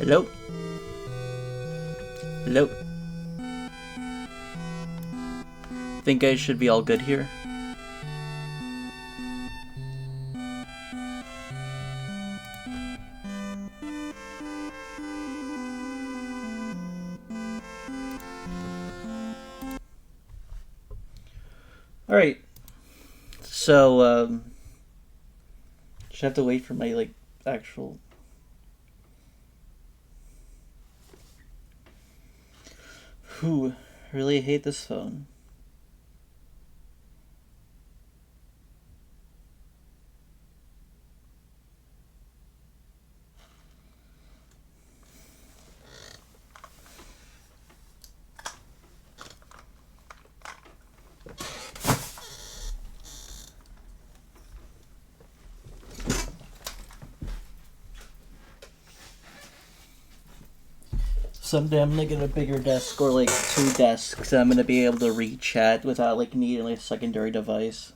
Hello? Hello? Think I should be all good here? Alright. So, just have to wait for my, actual... Whew, really hate this phone. Someday I'm gonna get a bigger desk or two desks. I'm gonna be able to read chat without needing a secondary device.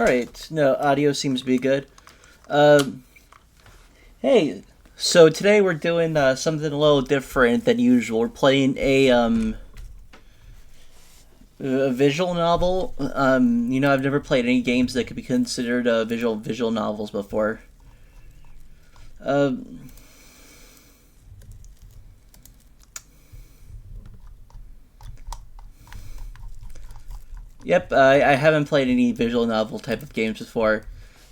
Alright, no, audio seems to be good. Hey, so today we're doing something a little different than usual. We're playing a visual novel. I've never played any games that could be considered visual novels before. Yep, I haven't played any visual novel type of games before,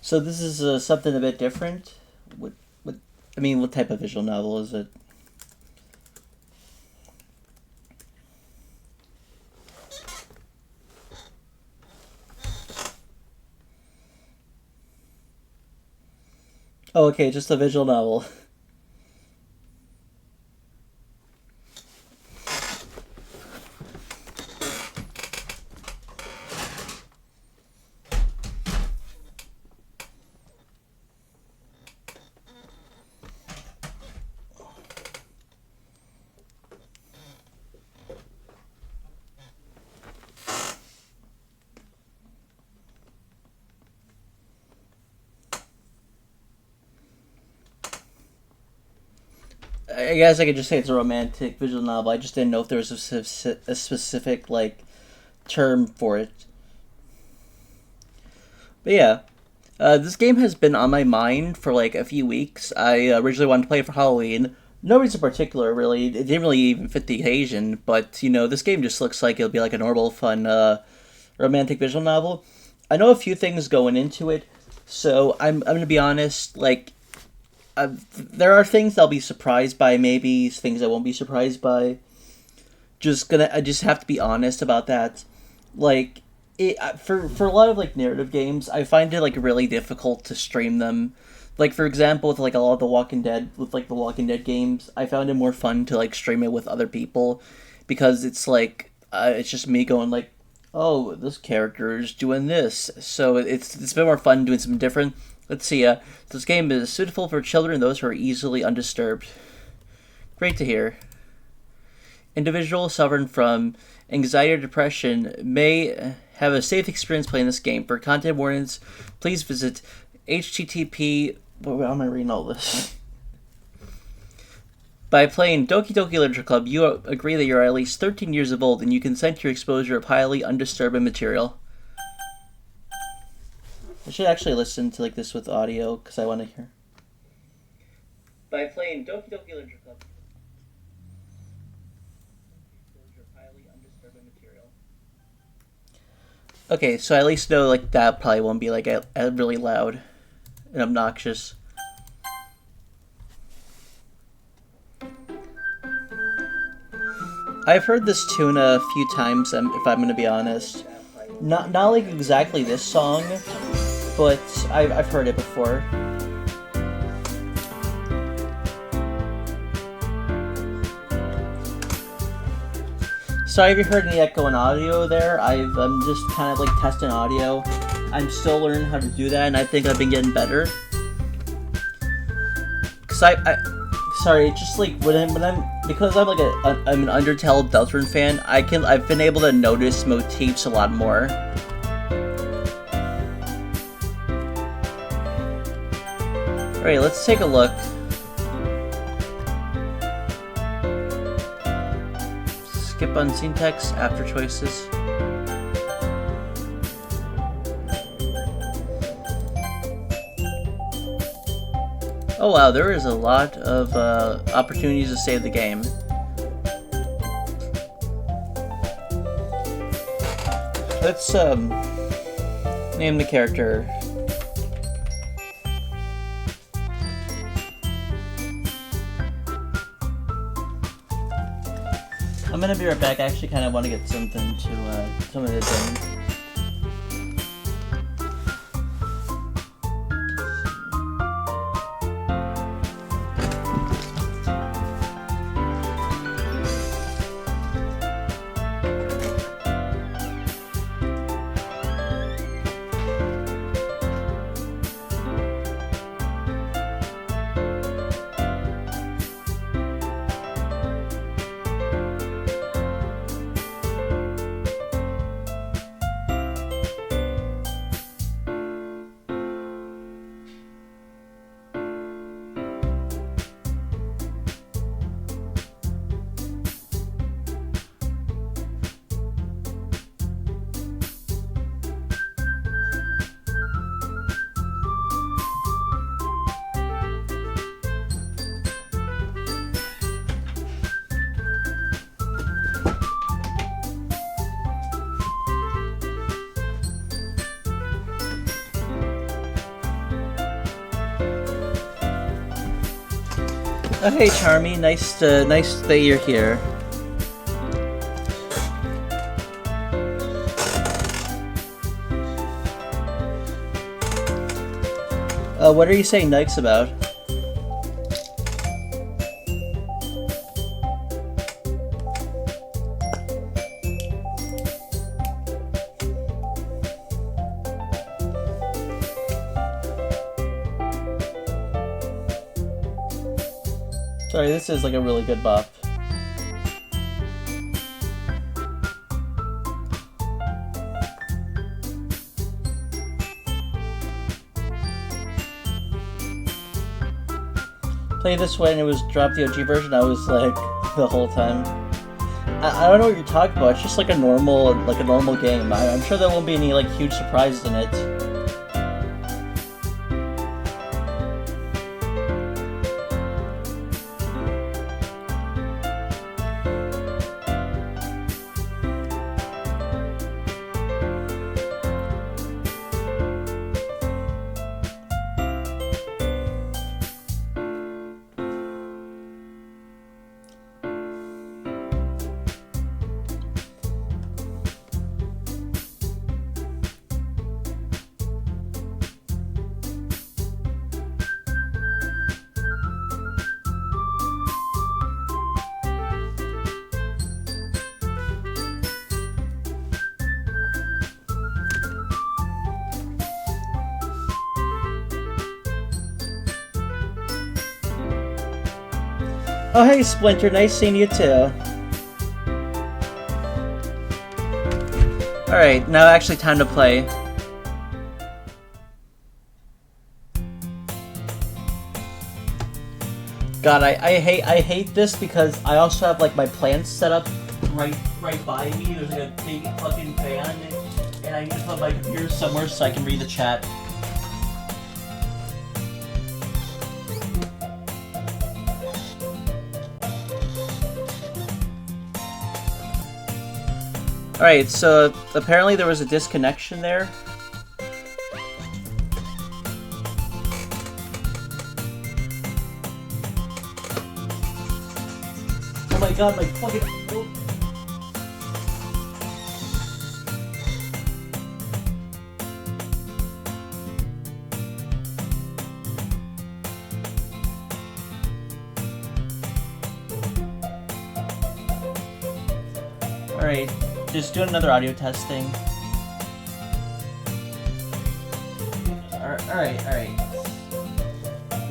so this is something a bit different. What type of visual novel is it? Oh, okay, just a visual novel. I guess I could just say it's a romantic visual novel. I just didn't know if there was a specific term for it. But yeah, this game has been on my mind for a few weeks. I originally wanted to play it for Halloween. No reason particular, really. It didn't really even fit the occasion. But this game just looks like it'll be a normal, fun, romantic visual novel. I know a few things going into it, so I'm gonna be honest. There are things I'll be surprised by, maybe things I won't be surprised by. I just have to be honest about that. For a lot of narrative games, I find it really difficult to stream them. For example, with a lot of the Walking Dead, with the Walking Dead games, I found it more fun to stream it with other people, because it's just me going oh, this character is doing this, so it's a bit more fun doing something different. Let's see, this game is suitable for children and those who are easily undisturbed. Great to hear. Individuals suffering from anxiety or depression may have a safe experience playing this game. For content warnings, please visit http... How am I reading all this? By playing Doki Doki Literature Club, you agree that you're at least 13 years of old and you consent to your exposure of highly undisturbing material. I should actually listen to this with audio, because I want to hear. By playing Doki Doki Literature Club. Highly undisturbing material. Okay, so I at least know that probably won't be really loud and obnoxious. I've heard this tune a few times, if I'm going to be honest. Not exactly this song, but I've heard it before. Sorry if you heard any echo in audio there. I'm just kind of testing audio. I'm still learning how to do that, and I think I've been getting better. Cause sorry, just like when I'm because I'm like I'm an Undertale Deltarune fan. I've been able to notice motifs a lot more. All right, let's take a look. Skip unseen text after choices. Oh wow, there is a lot of opportunities to save the game. Let's name the character. I'm gonna be right back. I actually kind of want to get something to drink. Oh, hey, Charmy. Nice that you're here. What are you saying Nikes about? Sorry, this is like a really good buff. Play this when it was dropped the OG version. I was like the whole time. I don't know what you're talking about. It's just like a normal game. I'm sure there won't be any like huge surprises in it. Oh hey Splinter, nice seeing you too. Alright, now actually time to play. God, I hate this because I also have like my plants set up right by me. There's like a big fucking fan, and I need to put my computer somewhere so I can read the chat. Alright, so apparently there was a disconnection there. Oh my god, my fucking... Oh. Alright. Just doing another audio testing. Alright, alright.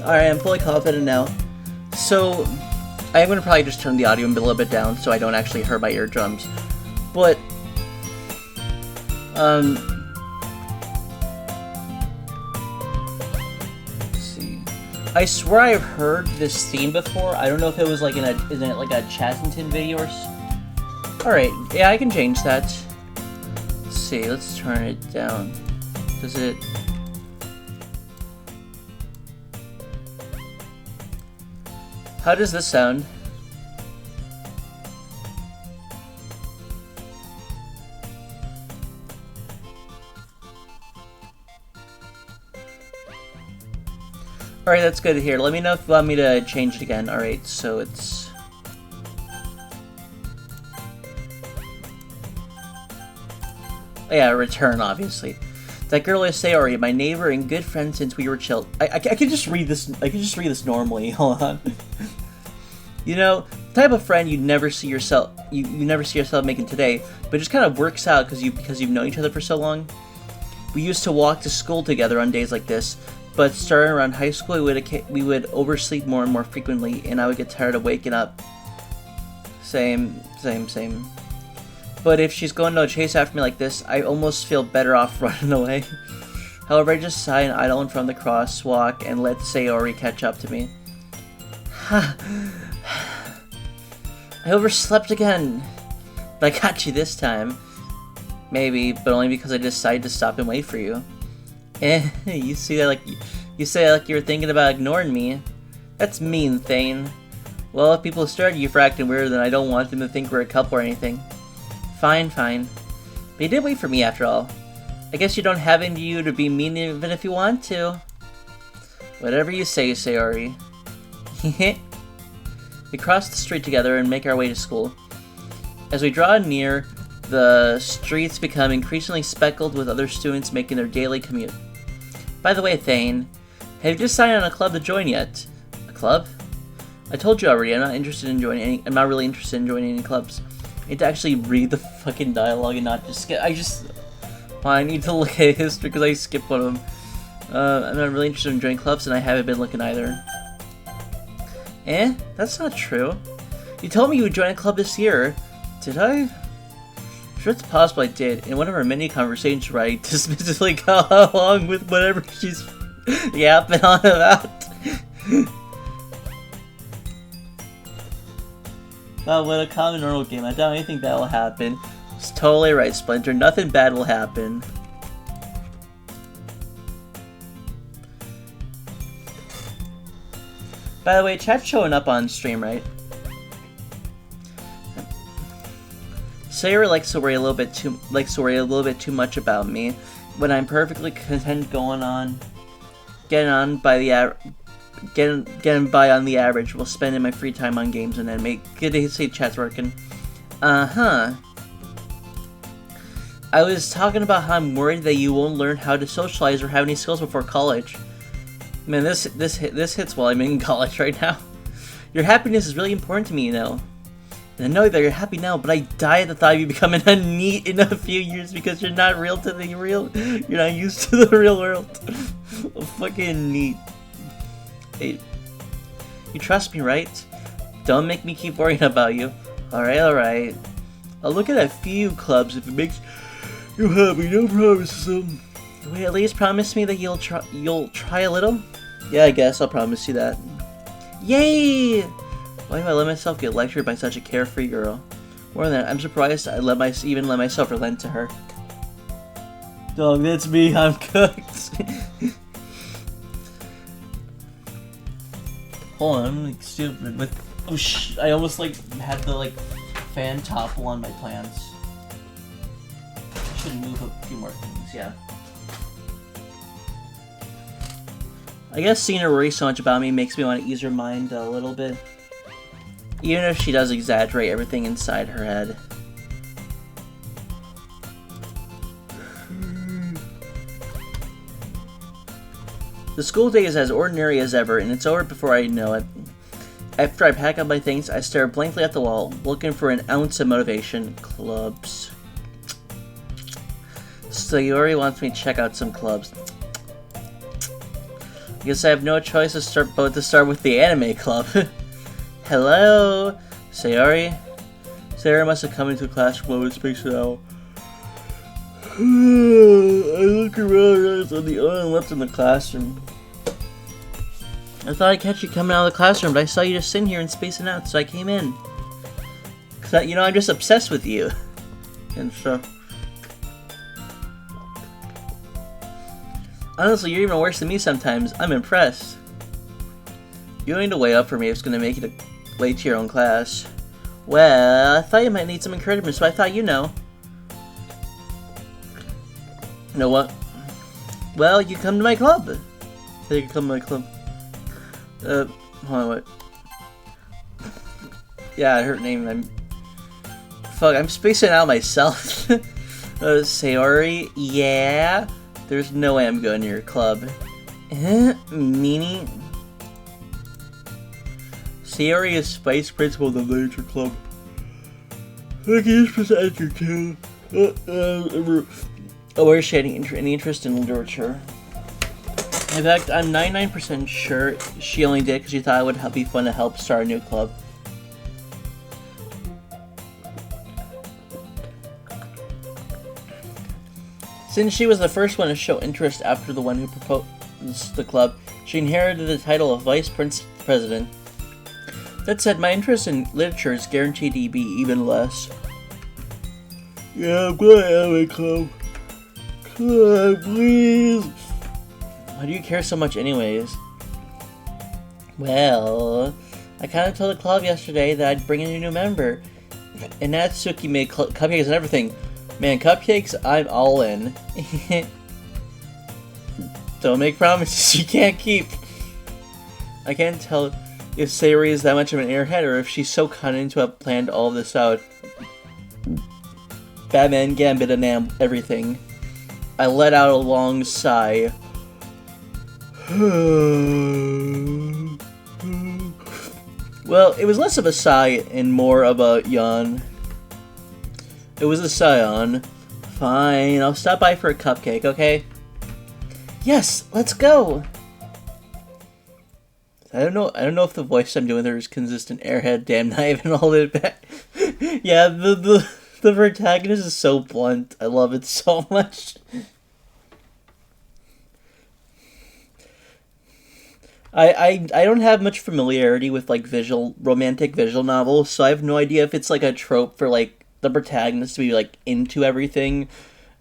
Alright, I'm fully confident now. So, I'm gonna probably just turn the audio a little bit down so I don't actually hurt my eardrums. But, let's see. I swear I've heard this theme before. I don't know if it was like isn't it like a Chasington video or Alright, yeah, I can change that. Let's see, let's turn it down. Does it... How does this sound? Alright, that's good to hear. Let me know if you want me to change it again. Alright, so it's... Oh yeah, return, obviously. That girl is Sayori, my neighbor and good friend since we were chilled. I can just read this. I can just read this normally. Hold on. You know, the type of friend you never see yourself. You never see yourself making today, but it just kind of works out because you've known each other for so long. We used to walk to school together on days like this, but starting around high school, we would oversleep more and more frequently, and I would get tired of waking up. Same. But if she's going to chase after me like this, I almost feel better off running away. However, I just sigh and idle in front of the crosswalk and let Sayori catch up to me. I overslept again, but I got you this time. Maybe, but only because I decided to stop and wait for you. You say that like you were thinking about ignoring me. That's mean, Thayne. Well, if people stare at you for acting weird, then I don't want them to think we're a couple or anything. Fine. But you did wait for me after all. I guess you don't have it in you to be mean even if you want to. Whatever you say, Sayori. We cross the street together and make our way to school. As we draw near, the streets become increasingly speckled with other students making their daily commute. By the way, Thayne, have you just signed on a club to join yet? A club? I told you already, I'm not really interested in joining any clubs. I need to actually read the fucking dialogue and not just skip. I need to look at history because I skipped one of them. I'm not really interested in joining clubs, and I haven't been looking either. That's not true. You told me you would join a club this year. Did I? Sure, it's possible I did. In one of our many conversations where I dismissively go along with whatever she's yapping on about. What a common normal game. I don't even think that will happen. It's totally right, Splinter. Nothing bad will happen. By the way, chat's showing up on stream, right? Sayori likes to worry a little bit too much about me when I'm perfectly content getting by on the average while spending my free time on games and anime. Good to see chat's working. I was talking about how I'm worried that you won't learn how to socialize or have any skills before college. Man, this hits while I'm in college right now. Your happiness is really important to me, you know. And I know that you're happy now, but I die at the thought of you becoming a NEET in a few years because you're not used to the real world. Fucking NEET. Hey, you trust me, right? Don't make me keep worrying about you. Alright. I'll look at a few clubs if it makes you happy, no promises. Wait, at least promise me that you'll try a little? Yeah, I guess I'll promise you that. Yay! Why do I let myself get lectured by such a carefree girl? More than that, I'm surprised I even let myself relent to her. Dog, that's me, I'm cooked. Hold on, I'm like stupid with... Oh I almost like had the fan topple on my plants. I should move a few more things, yeah. I guess seeing her worry so much about me makes me want to ease her mind a little bit. Even if she does exaggerate everything inside her head. The school day is as ordinary as ever, and it's over before I know it. After I pack up my things, I stare blankly at the wall, looking for an ounce of motivation. Clubs. Sayori wants me to check out some clubs. Guess I have no choice but to start with the anime club. Hello, Sayori. Sayori must have come into the classroom with space now. I look around, I'm the only one left in the classroom. I thought I'd catch you coming out of the classroom, but I saw you just sitting here and spacing out, so I came in. Cause I'm just obsessed with you. And so... Honestly, you're even worse than me sometimes. I'm impressed. You don't need to wait up for me if it's gonna make you late to your own class. Well, I thought you might need some encouragement, so I thought you know. You know what? Well, you come to my club. You can come to my club. Hold on, what? Yeah, her name. I'm spacing out myself. Sayori, yeah? There's no way I'm going to your club. Meanie? Sayori is vice principal of the literature club. I can just enter too. Where is she any interest in literature? In fact, I'm 99% sure she only did because she thought it would be fun to help start a new club. Since she was the first one to show interest after the one who proposed the club, she inherited the title of Vice President. That said, my interest in literature is guaranteed to be even less. Yeah, I'm glad I have a club. Come on, please. Why do you care so much anyways? Well, I kind of told the club yesterday that I'd bring in a new member. And Natsuki made cupcakes and everything. Man, cupcakes, I'm all in. Don't make promises you can't keep. I can't tell if Sayori is that much of an airhead or if she's so cunning to have planned all of this out. Batman, Gambit, and everything. I let out a long sigh. Well, it was less of a sigh and more of a yawn. It was a scion. Fine, I'll stop by for a cupcake, okay? Yes, let's go! I don't know if the voice I'm doing there is consistent airhead, damn, not even hold it back. Yeah, the protagonist is so blunt. I love it so much. I don't have much familiarity with like romantic visual novels, so I have no idea if it's like a trope for like the protagonist to be like into everything,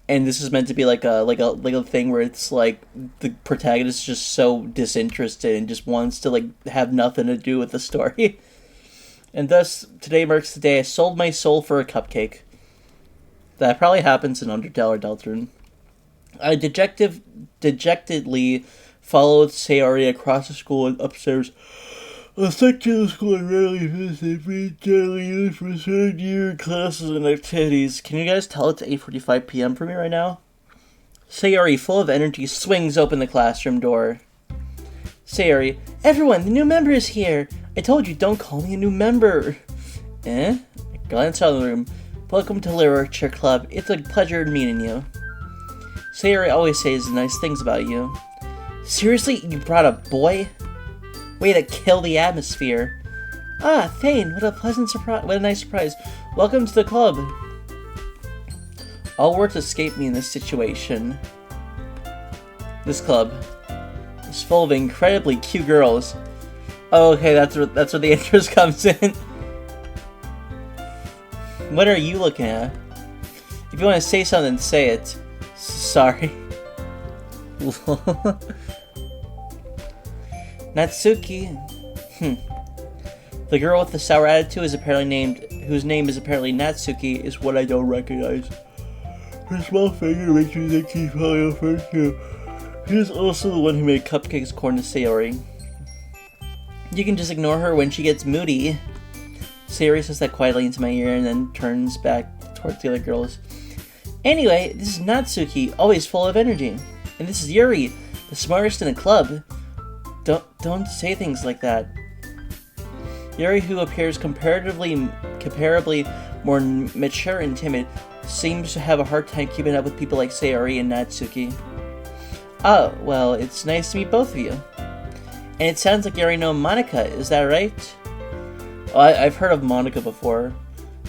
and this is meant to be like a thing where it's like the protagonist is just so disinterested and just wants to like have nothing to do with the story. And thus today marks the day I sold my soul for a cupcake. That probably happens in Undertale or Deltarune. I dejectedly followed Sayori across the school and upstairs. A section of the school I rarely visit, being generally used for third year classes and activities. Can you guys tell it's 8:45 p.m. for me right now? Sayori, full of energy, swings open the classroom door. Sayori, everyone, the new member is here! I told you, don't call me a new member! I glance out of the room. Welcome to Literature Club. It's a pleasure meeting you. Sayori always says nice things about you. Seriously? You brought a boy? Way to kill the atmosphere. Ah, Thayne, what a pleasant surprise. What a nice surprise. Welcome to the club. All words escape me in this situation. This club is full of incredibly cute girls. Oh, okay, that's where the interest comes in. What are you looking at? If you want to say something, say it. Sorry. Natsuki. The girl with the sour attitude whose name is apparently Natsuki, is what I don't recognize. Her small finger makes me think she's probably a first year. She's also the one who made cupcakes according to Sayori. You can just ignore her when she gets moody. Sayori says that quietly into my ear and then turns back towards the other girls. Anyway, this is Natsuki, always full of energy. And this is Yuri, the smartest in the club. Don't say things like that. Yuri, who appears comparably more mature and timid, seems to have a hard time keeping up with people like Sayori and Natsuki. Oh, well, it's nice to meet both of you. And it sounds like you already know Monica, is that right? Oh, I've heard of Monica before.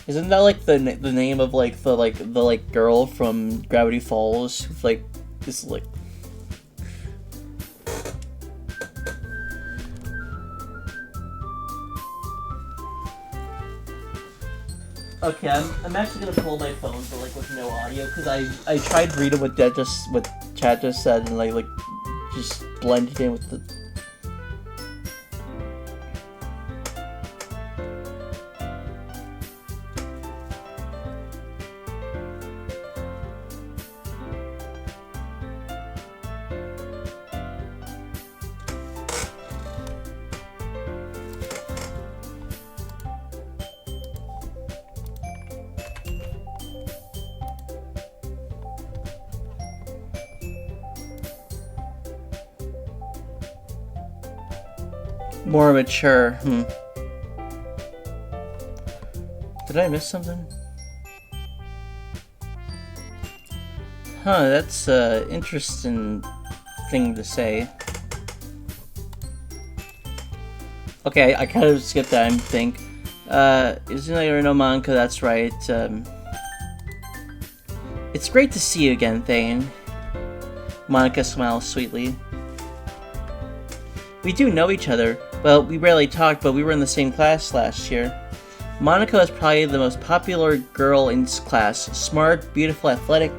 Isn't that like the name of like the girl from Gravity Falls who's like this like Okay, I'm actually gonna pull my phone but like with no audio because I tried reading what Chad just said and like just blended in with the more mature. Did I miss something? Huh, that's an interesting thing to say. Okay, I kind of skipped that, I think. Isn't there no Monica? That's right. It's great to see you again, Thayne. Monica smiles sweetly. We do know each other. Well, we rarely talked, but we were in the same class last year. Monica is probably the most popular girl in class. Smart, beautiful, athletic.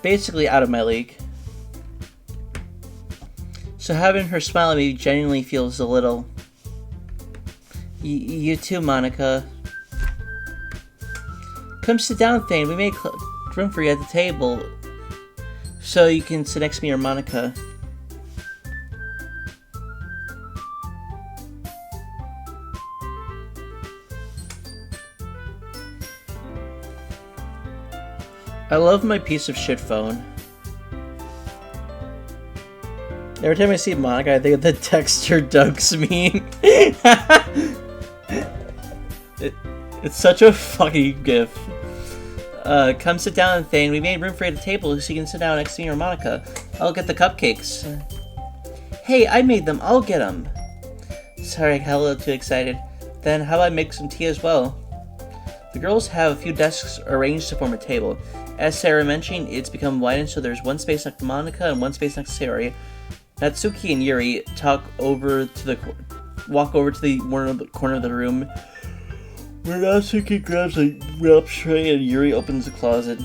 Basically out of my league. So having her smile at me genuinely feels a little... You too, Monica. Come sit down, Thayne. We made room for you at the table. So you can sit next to me or Monica. I love my piece of shit phone. Every time I see Monica, I think of the texture Doug's meme. It's such a fucking gif. Come sit down, Thayne. We made room for you at the table so you can sit down next to me or Monica. I'll get the cupcakes. Hey, I made them. I'll get them. Sorry, I got a little too excited. Then how about I make some tea as well? The girls have a few desks arranged to form a table. As Sarah mentioned, it's become widened so there's one space next to Monica and one space next to Sayori. Natsuki and Yuri walk over to the corner of the room, where Natsuki grabs a wrap tray and Yuri opens the closet.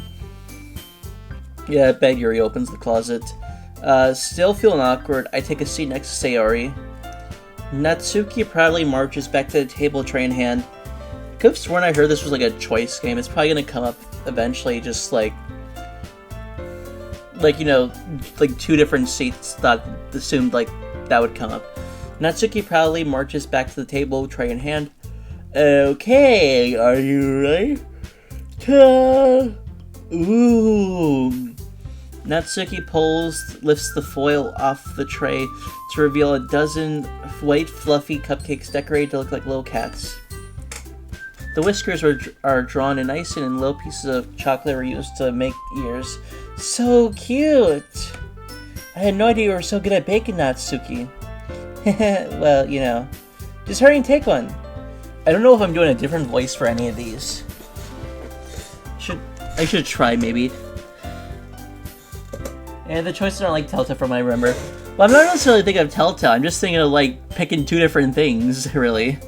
Yeah, I bet Yuri opens the closet. Still feeling awkward, I take a seat next to Sayori. Natsuki proudly marches back to the table, tray in hand. I could have sworn I heard this was like a choice game. It's probably gonna come up eventually, just like you know, like two different seats that assumed like that would come up. Natsuki proudly marches back to the table, tray in hand. Okay, are you ready? Ooh. Natsuki lifts the foil off the tray to reveal a dozen white, fluffy cupcakes decorated to look like little cats. The whiskers are drawn in icing and little pieces of chocolate were used to make ears. So cute! I had no idea you were so good at baking, Natsuki. Well, you know. Just hurry and take one. I don't know if I'm doing a different voice for any of these. I should try, maybe. And the choices aren't like Telltale from what I remember. Well, I'm not necessarily thinking of Telltale. I'm just thinking of like picking two different things, really.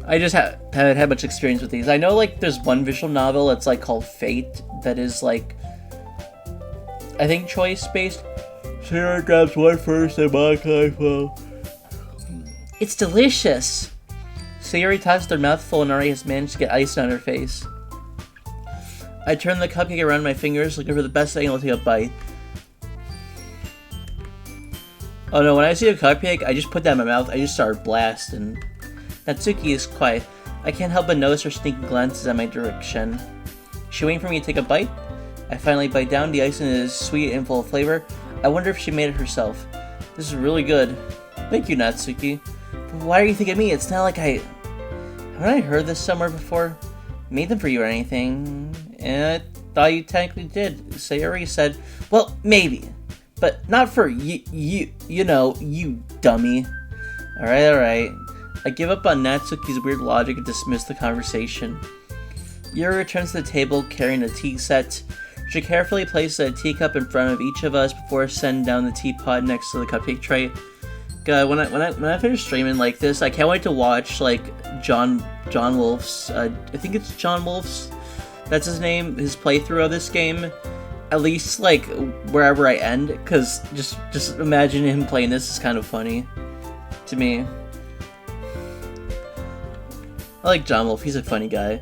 I just haven't had much experience with these. I know like there's one visual novel that's like called Fate that is like, I think choice based. Sarah grabs one first and Monica follows. It's delicious. Sayori tosses their mouthful and already has managed to get ice on her face. I turn the cupcake around my fingers, looking for the best angle to take a bite. Oh no, when I see a cupcake, I just put that in my mouth. I just start blasting. Natsuki is quiet. I can't help but notice her sneaking glances at my direction. She waiting for me to take a bite? I finally bite down. The icing is sweet and full of flavor. I wonder if she made it herself. This is really good. Thank you, Natsuki. But why are you thinking of me? It's not like haven't I heard this somewhere before? Made them for you or anything? And I thought you technically did. Sayori said, well, maybe. But not for you know, you dummy. Alright. I give up on Natsuki's weird logic and dismiss the conversation. Yuri returns to the table carrying a tea set. She carefully places a teacup in front of each of us before setting down the teapot next to the cupcake tray. God, when I finish streaming like this, I can't wait to watch like John Wolf's. I think it's John Wolf's. That's his name. His playthrough of this game. At least like wherever I end, cause just imagine him playing this is kind of funny to me. I like John Wolf. He's a funny guy.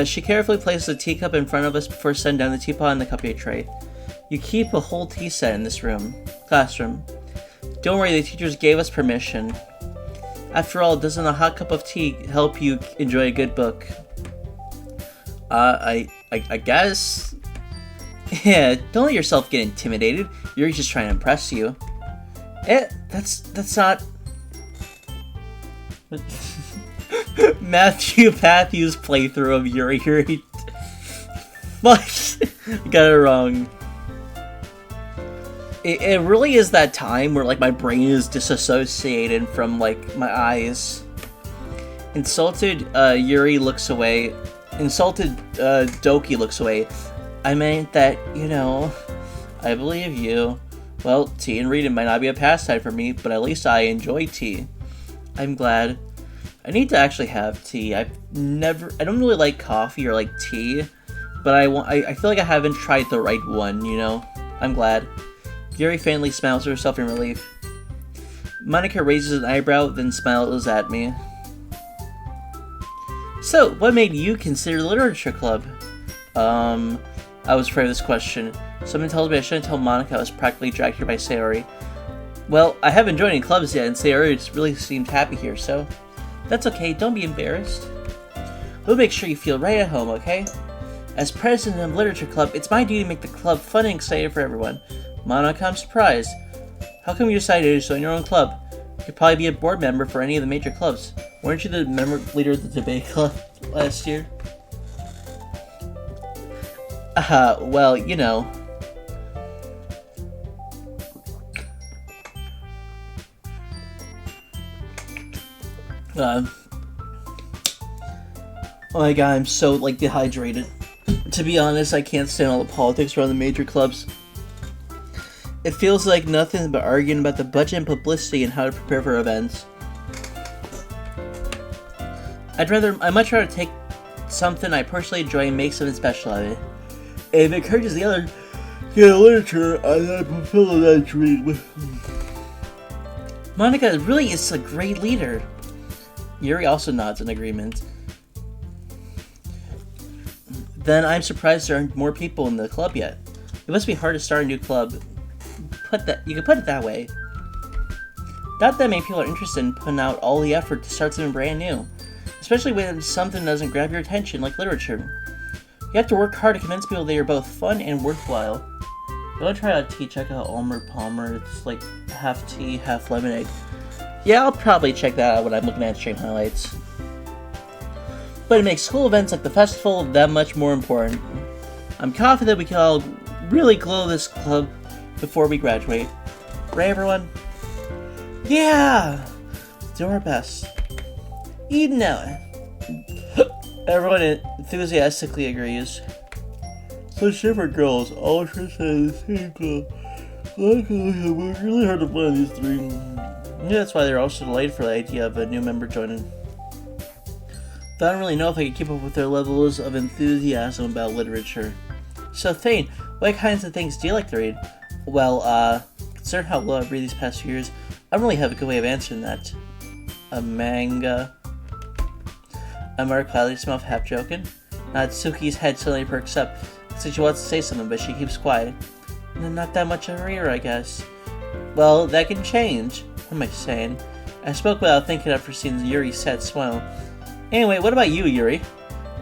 She carefully places a teacup in front of us before setting down the teapot on the cupcake tray. You keep a whole tea set in this classroom. Don't worry, the teachers gave us permission. After all, doesn't a hot cup of tea help you enjoy a good book? I guess. Yeah, don't let yourself get intimidated. Yuri's just trying to impress you. That's not. Matthew's playthrough of Yuri. Fuck, got it wrong. It really is that time where like my brain is disassociated from like my eyes. Insulted Yuri looks away. Insulted Doki looks away. I meant that, you know, I believe you. Well, tea and reading might not be a pastime for me, but at least I enjoy tea. I'm glad. I need to actually have tea. I don't really like coffee or like tea, but I feel like I haven't tried the right one, you know? I'm glad. Yuri faintly smiles to herself in relief. Monica raises an eyebrow, then smiles at me. So, what made you consider the literature club? I was afraid of this question. Someone tells me I shouldn't tell Monica I was practically dragged here by Sayori. Well, I haven't joined any clubs yet, and Sayori just really seemed happy here, so... That's okay, don't be embarrassed. We'll make sure you feel right at home, okay? As president of Literature Club, it's my duty to make the club fun and exciting for everyone. Monica, I'm surprised. How come you decided to join your own club? You could probably be a board member for any of the major clubs. Weren't you the leader of the debate club last year? Well, you know. Oh my god, I'm so, like, dehydrated. To be honest, I can't stand all the politics around the major clubs. It feels like nothing but arguing about the budget and publicity and how to prepare for events. I'd much rather take something I personally enjoy and make something special out of it. If it encourages the other to get literature, I'd fulfill that dream. Monica really is a great leader. Yuri also nods in agreement. Then I'm surprised there aren't more people in the club yet. It must be hard to start a new club. You could put it that way. Not that many people are interested in putting out all the effort to start something brand new. Especially when something doesn't grab your attention, like literature. You have to work hard to convince people they are both fun and worthwhile. If you want to try out tea, check out Armored Palmer. It's like half tea, half lemonade. Yeah, I'll probably check that out when I'm looking at stream highlights. But it makes school events like the festival that much more important. I'm confident we can all really glow this club before we graduate. Right, everyone? Yeah! Do our best. You know it. Everyone enthusiastically agrees. So Shiver Girls, all should say the same club. Luckily, we worked really hard to find these three. Yeah, that's why they're also delayed for the idea of a new member joining. But I don't really know if I can keep up with their levels of enthusiasm about literature. So Thayne, what kinds of things do you like to read? Well, considering how well I've read these past few years, I don't really have a good way of answering that. A manga. Mark Cloudy's mouth half joking. Natsuki's head suddenly perks up. Looks like she wants to say something, but she keeps quiet. Not that much of a reader, I guess. Well, that can change. What am I saying? I spoke without thinking after seeing Yuri's sad smile. Anyway, what about you, Yuri?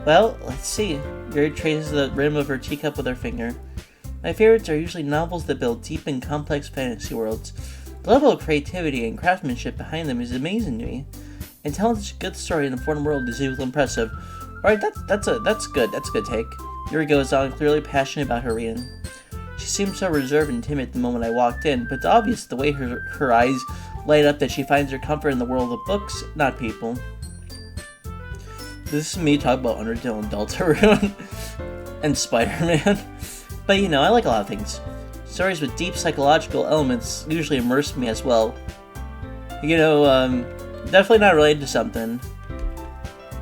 Well, let's see. Yuri traces the rim of her teacup with her finger. My favorites are usually novels that build deep and complex fantasy worlds. The level of creativity and craftsmanship behind them is amazing to me. And telling such a good story in a foreign world is equally impressive. Alright, that's good. That's a good take. Yuri goes on, clearly passionate about her reading. She She seemed so reserved and timid the moment I walked in, but it's obvious the way her eyes light up that she finds her comfort in the world of books, not people. This is me talking about Undertale and Deltarune and Spider-Man. But you know, I like a lot of things. Stories with deep psychological elements usually immerse me as well. You know, definitely not related to something.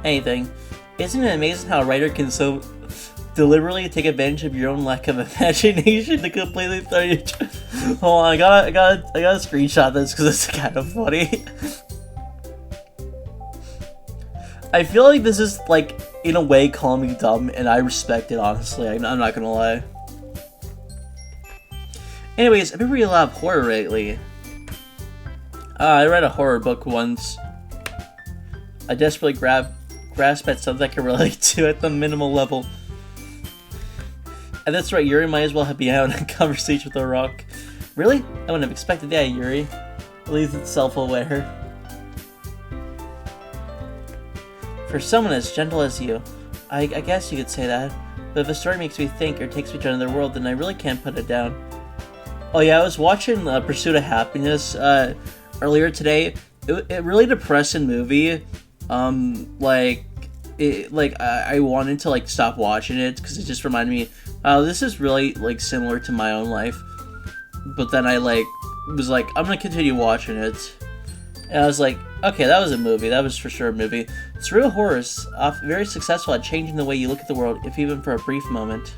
Anything. Isn't it amazing how a writer can so deliberately take advantage of your own lack of imagination to completely throw you? Hold on, I gotta screenshot this because it's kind of funny. I feel like this is, like, in a way calling me dumb, and I respect it, honestly. I'm not gonna lie. Anyways, I've been reading a lot of horror lately. I read a horror book once. I desperately grasp at something I can relate to at the minimal level. And that's right, Yuri might as well be out in a conversation with a rock. Really? I wouldn't have expected that, Yuri. At least it's self-aware. For someone as gentle as you, I guess you could say that. But if a story makes me think or takes me to another world, then I really can't put it down. Oh yeah, I was watching Pursuit of Happiness earlier today. It really depressing movie. I wanted to like stop watching it because it just reminded me, oh, this is really like similar to my own life. But then I was like, I'm gonna continue watching it. And I was like, okay, that was a movie. That was for sure a movie. Surreal horror is very successful at changing the way you look at the world, if even for a brief moment.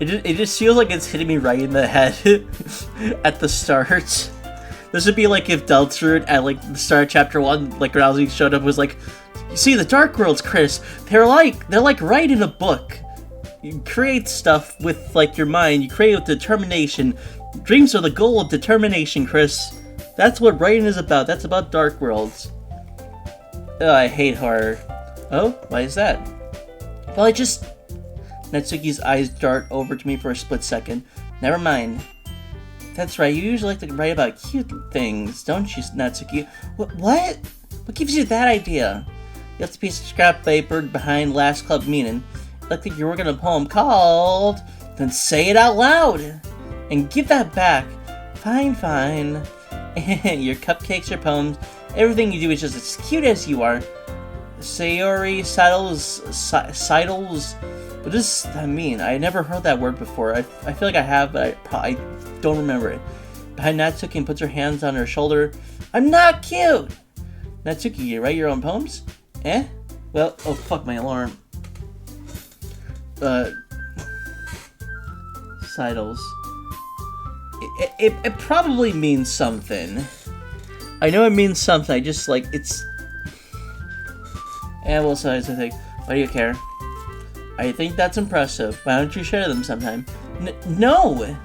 It just feels like it's hitting me right in the head at the start. This would be like if Deltarune at like the start of chapter 1, like Rousey showed up, was like, you see the Dark Worlds, Chris, they're like right in a book. You create stuff with like your mind, you create with determination. Dreams are the goal of determination, Chris. That's what writing is about. That's about Dark Worlds. Ugh, I hate horror. Oh, why is that? Well, Natsuki's eyes dart over to me for a split second. Never mind. That's right, you usually like to write about cute things, don't you, Natsuki? What? What gives you that idea? You left a piece of scrap paper behind last club meeting. It looked like you were working on a poem called... Then say it out loud! And give that back. Fine. Your cupcakes, your poems, everything you do is just as cute as you are. Sayori Sidles... What does that mean? I never heard that word before. I feel like I have, but I don't remember it. Behind Natsuki and puts her hands on her shoulder. I'm not cute! Natsuki, you write your own poems? Eh? Well, oh fuck, my alarm. Sidles. It probably means something. I know it means something, I just like, it's... Yeah, well, so I think, why do you care? I think that's impressive. Why don't you share them sometime? No!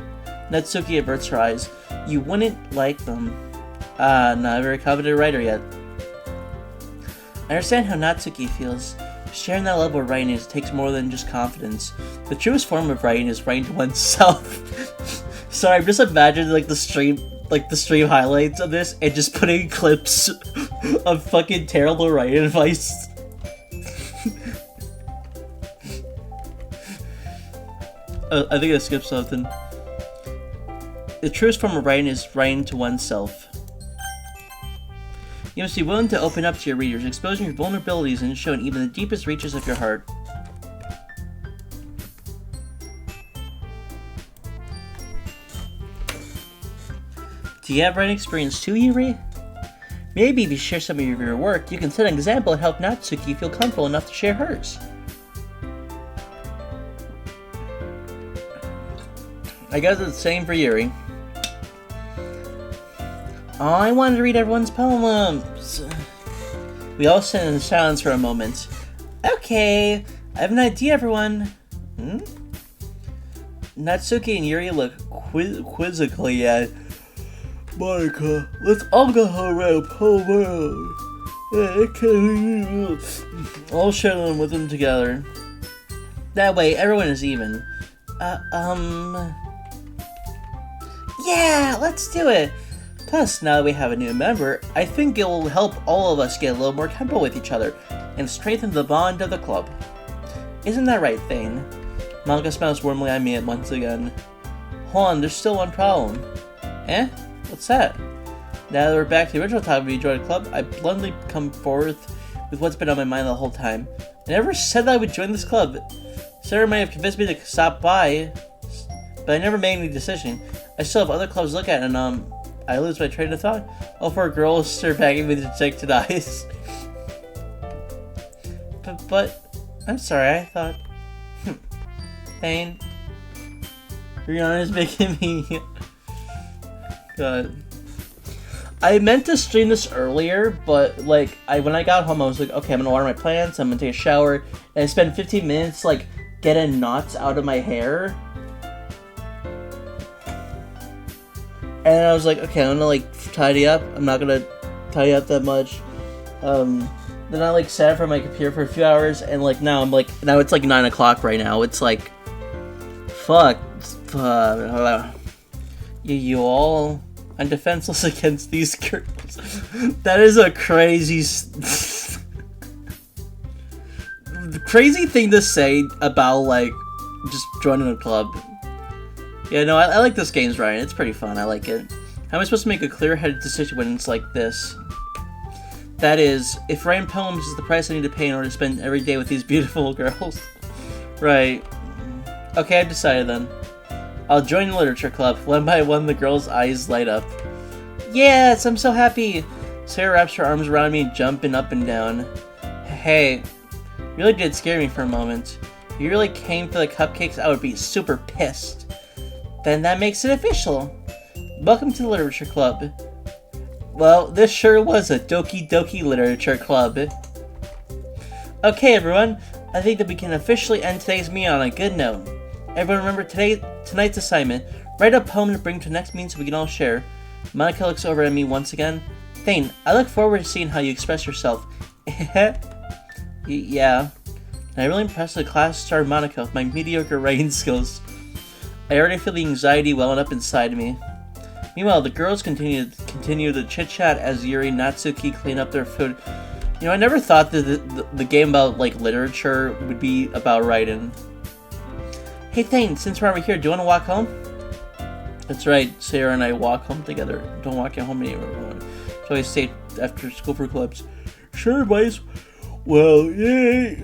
Natsuki averts her eyes. You wouldn't like them. Not a very coveted writer yet. I understand how Natsuki feels. Sharing that level of writing takes more than just confidence. The truest form of writing is writing to oneself. Sorry, I'm just imagining like the stream highlights of this and just putting clips of fucking terrible writing advice. I think I skipped something. The truest form of writing is writing to oneself. You must be willing to open up to your readers, exposing your vulnerabilities and showing even the deepest reaches of your heart. Do you have writing experience too, Yuri? Maybe if you share some of your work, you can set an example and help Natsuki feel comfortable enough to share hers. I guess it's the same for Yuri. Oh, I wanted to read everyone's poems. We all sit in silence for a moment. Okay, I have an idea, everyone. Natsuki and Yuri look quizzically at Monica. Let's all go write a poem. I'll share them with them together. That way, everyone is even. Yeah, let's do it. Plus, now that we have a new member, I think it will help all of us get a little more comfortable with each other and strengthen the bond of the club. Isn't that right, Thayne? Monica smiles warmly at me once again. Hold on, there's still one problem. Eh? What's that? Now that we're back to the original topic we joined the club, I bluntly come forth with what's been on my mind the whole time. I never said that I would join this club. Sarah might have convinced me to stop by, but I never made any decision. I still have other clubs to look at, and I lose my train of thought. All four girls stare back at me with dejected eyes. but, I'm sorry, I thought... Thayne, Rihanna is making me... God. I meant to stream this earlier, but, like, when I got home, I was like, okay, I'm gonna water my plants, I'm gonna take a shower, and I spent 15 minutes, like, getting knots out of my hair. And I was like, okay, I'm gonna, like, tidy up. I'm not gonna tidy up that much. Then I, like, sat in front of my computer for a few hours, and, like, now it's, like, 9 o'clock right now. It's, like, fuck. You all... I'm defenseless against these girls. That is a crazy... crazy thing to say about, like, just joining a club. Yeah, no, I like this game's writing. It's pretty fun. I like it. How am I supposed to make a clear-headed decision when it's like this? That is, if writing poems is the price I need to pay in order to spend every day with these beautiful girls. Right. Okay, I've decided then. I'll join the literature club. One by one, the girls' eyes light up. Yes, I'm so happy! Sarah wraps her arms around me, jumping up and down. Hey, you really did scare me for a moment. If you really came for the cupcakes, I would be super pissed. Then that makes it official. Welcome to the literature club. Well, this sure was a Doki Doki literature club. Okay, everyone. I think that we can officially end today's meeting on a good note. Everyone remember tonight's assignment. Write a poem to bring to the next meeting so we can all share. Monica looks over at me once again. Thayne, I look forward to seeing how you express yourself. Yeah. And I really impressed the class star Monica with my mediocre writing skills. I already feel the anxiety welling up inside me. Meanwhile, the girls continue to chit-chat as Yuri and Natsuki clean up their food. You know, I never thought that the game about, like, literature would be about writing. Hey Thayne, since we're over here, do you want to walk home? That's right, Sarah and I walk home together. Don't walk at home anymore. So I stay after school for clubs. Sure, boys. Well, yay.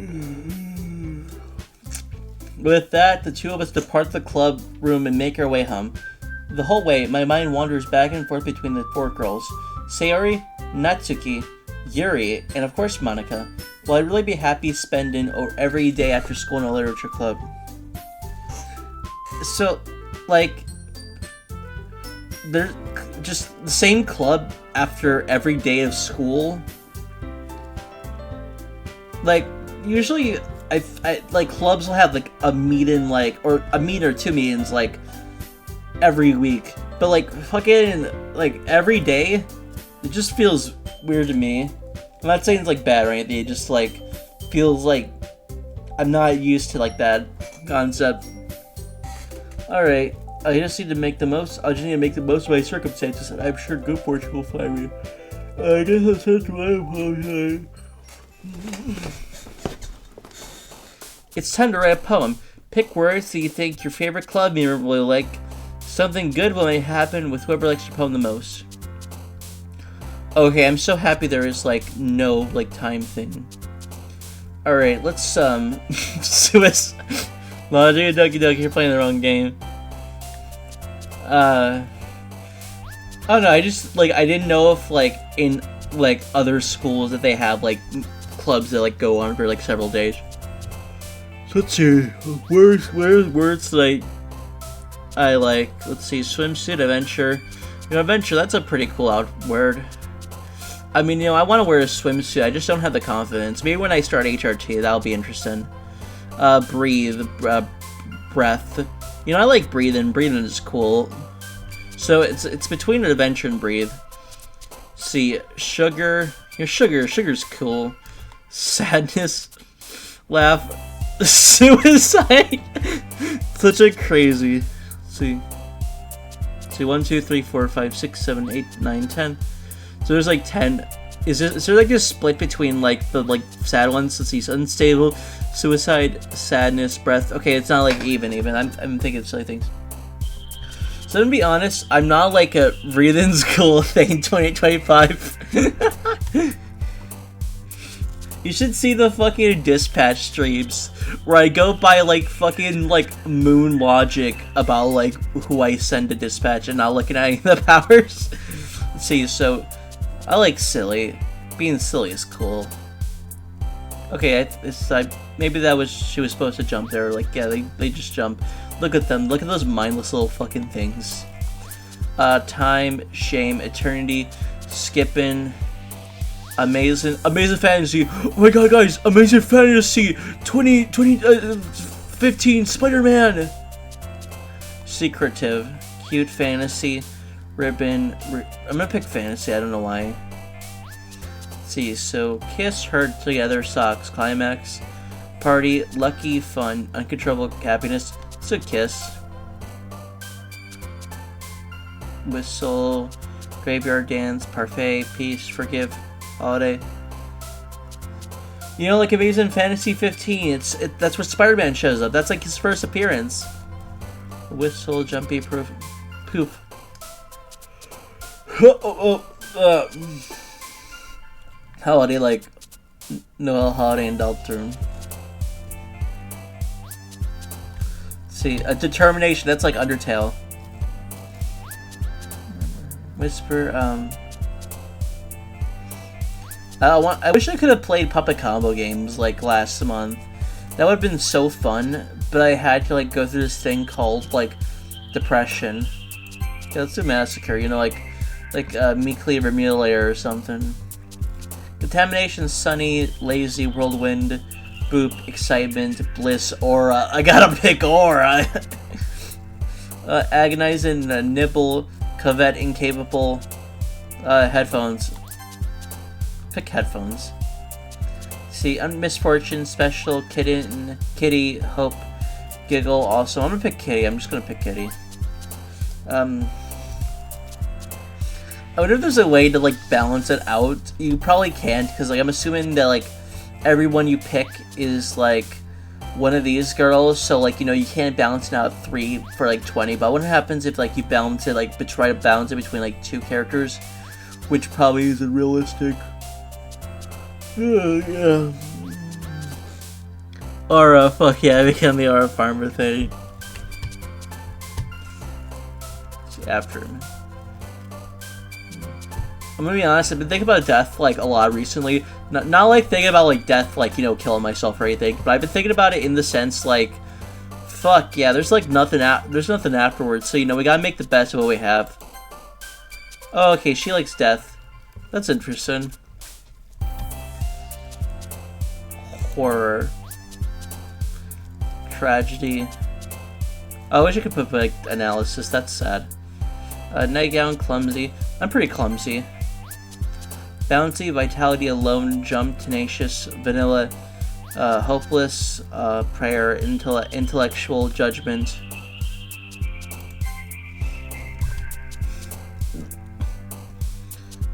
With that, the two of us depart the club room and make our way home. The whole way, my mind wanders back and forth between the four girls. Sayori, Natsuki, Yuri, and of course Monica. Will I really be happy spending every day after school in a literature club? So, like, they're just the same club after every day of school. Like, usually, I like, clubs will have, like, a meeting, like, or a meeting or two meetings, like, every week. But, like, fucking, like, every day, it just feels weird to me. I'm not saying it's, like, bad or anything, it just, like, feels like I'm not used to, like, that concept. Alright, I just need to make the most of my circumstances, and I'm sure good fortune will find me. I guess that's just what I apologize. It's time to write a poem. Pick words that you think your favorite club member will like. Something good will happen with whoever likes your poem the most. Okay, I'm so happy there is, like, no, like, time thing. Alright, let's, Suicide. Logic and Doki, you're playing the wrong game. Oh no, I just, like, I didn't know if, like, in, like, other schools that they have, like, clubs that, like, go on for, like, several days. So let's see, where's words that I like? Let's see, swimsuit, adventure. You know, adventure, that's a pretty cool word. I mean, you know, I want to wear a swimsuit, I just don't have the confidence. Maybe when I start HRT, that'll be interesting. Breathe, breath. You know, I like breathing. Breathing is cool. So it's between an adventure and breathe. See, sugar. You know, sugar's cool. Sadness, laugh, suicide. Such a crazy. See, see, 1, 2, 3, 4, 5, 6, 7, 8, 9, 10. So there's like 10. Is there like a split between like the like sad ones? Let's see, unstable, suicide, sadness, breath. Okay, it's not like even. I'm thinking silly things. So to be honest, I'm not like a Breathing's Cool Thing 2025. You should see the fucking dispatch streams where I go by like fucking like moon logic about like who I send to dispatch and not looking at any of the powers. Let's see, so I like silly. Being silly is cool. Okay, maybe that was she was supposed to jump there. Like, yeah, they just jump. Look at them. Look at those mindless little fucking things. Time, shame, eternity, skipping, amazing fantasy. Oh my god, guys, amazing fantasy 15 Spider-Man. Secretive, cute fantasy, ribbon. I'm gonna pick fantasy. I don't know why. Let's see, so kiss, hurt, together, socks, climax, party, lucky, fun, uncontrollable happiness. It's a kiss. Whistle, graveyard dance, parfait, peace, forgive, holiday. You know, like Amazing Fantasy 15, that's where Spider-Man shows up. That's like his first appearance. Whistle, jumpy, poof. Holiday, like Noel, holiday, and Deltarune. See, a determination, that's like Undertale. Whisper, I wish I could have played Puppet Combo games like last month. That would have been so fun, but I had to like go through this thing called like depression. Yeah, let's do Massacre, you know, like Meekly Remulator or something. Contamination, sunny, lazy, whirlwind, boop, excitement, bliss, aura. I gotta pick aura. Agonizing, nibble, covet, incapable. Headphones. Pick headphones. See, misfortune, special, kitten, kitty, hope, giggle. Also, I'm gonna pick kitty. I'm just gonna pick kitty. I wonder if there's a way to like balance it out. You probably can't, because like I'm assuming that like everyone you pick is like one of these girls, so like, you know, you can't balance it out 3 for like 20. But what happens if like you balance it, like try to balance it between like 2 characters, which probably isn't realistic. Yeah. Aura, fuck yeah, I became the Aura farmer thing. After him. I'm gonna be honest, I've been thinking about death like a lot recently. Not like thinking about like death, like, you know, killing myself or anything, but I've been thinking about it in the sense like, fuck yeah, there's like nothing there's nothing afterwards, so you know, we gotta make the best of what we have. Oh, okay, she likes death. That's interesting. Horror. Tragedy. Oh, I wish I could put like analysis, that's sad. Nightgown, clumsy. I'm pretty clumsy. Bouncy, vitality, alone, jump, tenacious, vanilla, hopeless, prayer, intellectual, judgment.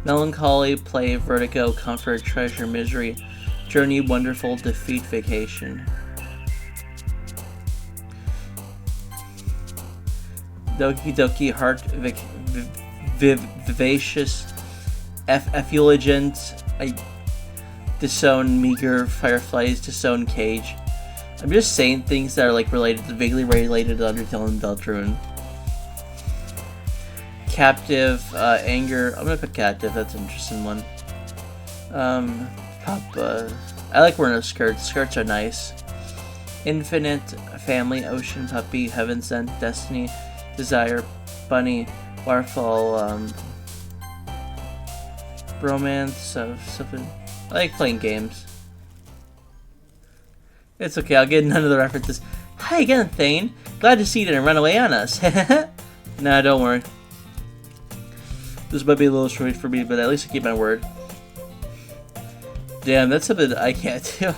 Melancholy, play, vertigo, comfort, treasure, misery, journey, wonderful, defeat, vacation. Doki Doki, heart, vivacious, effulgent, disown, meager, fireflies, disown, cage. I'm just saying things that are like vaguely related to Undertale and Deltarune. Captive, anger. I'm gonna pick captive. That's an interesting one. Papa. I like wearing a skirt. Skirts are nice. Infinite, family, ocean, puppy, heaven sent, destiny, desire, bunny, waterfall, romance, something. I like playing games. It's okay, I'll get none of the references. Hi again, Thayne. Glad to see you didn't run away on us. Nah, don't worry. This might be a little short for me, but at least I keep my word. Damn, that's something I can't do.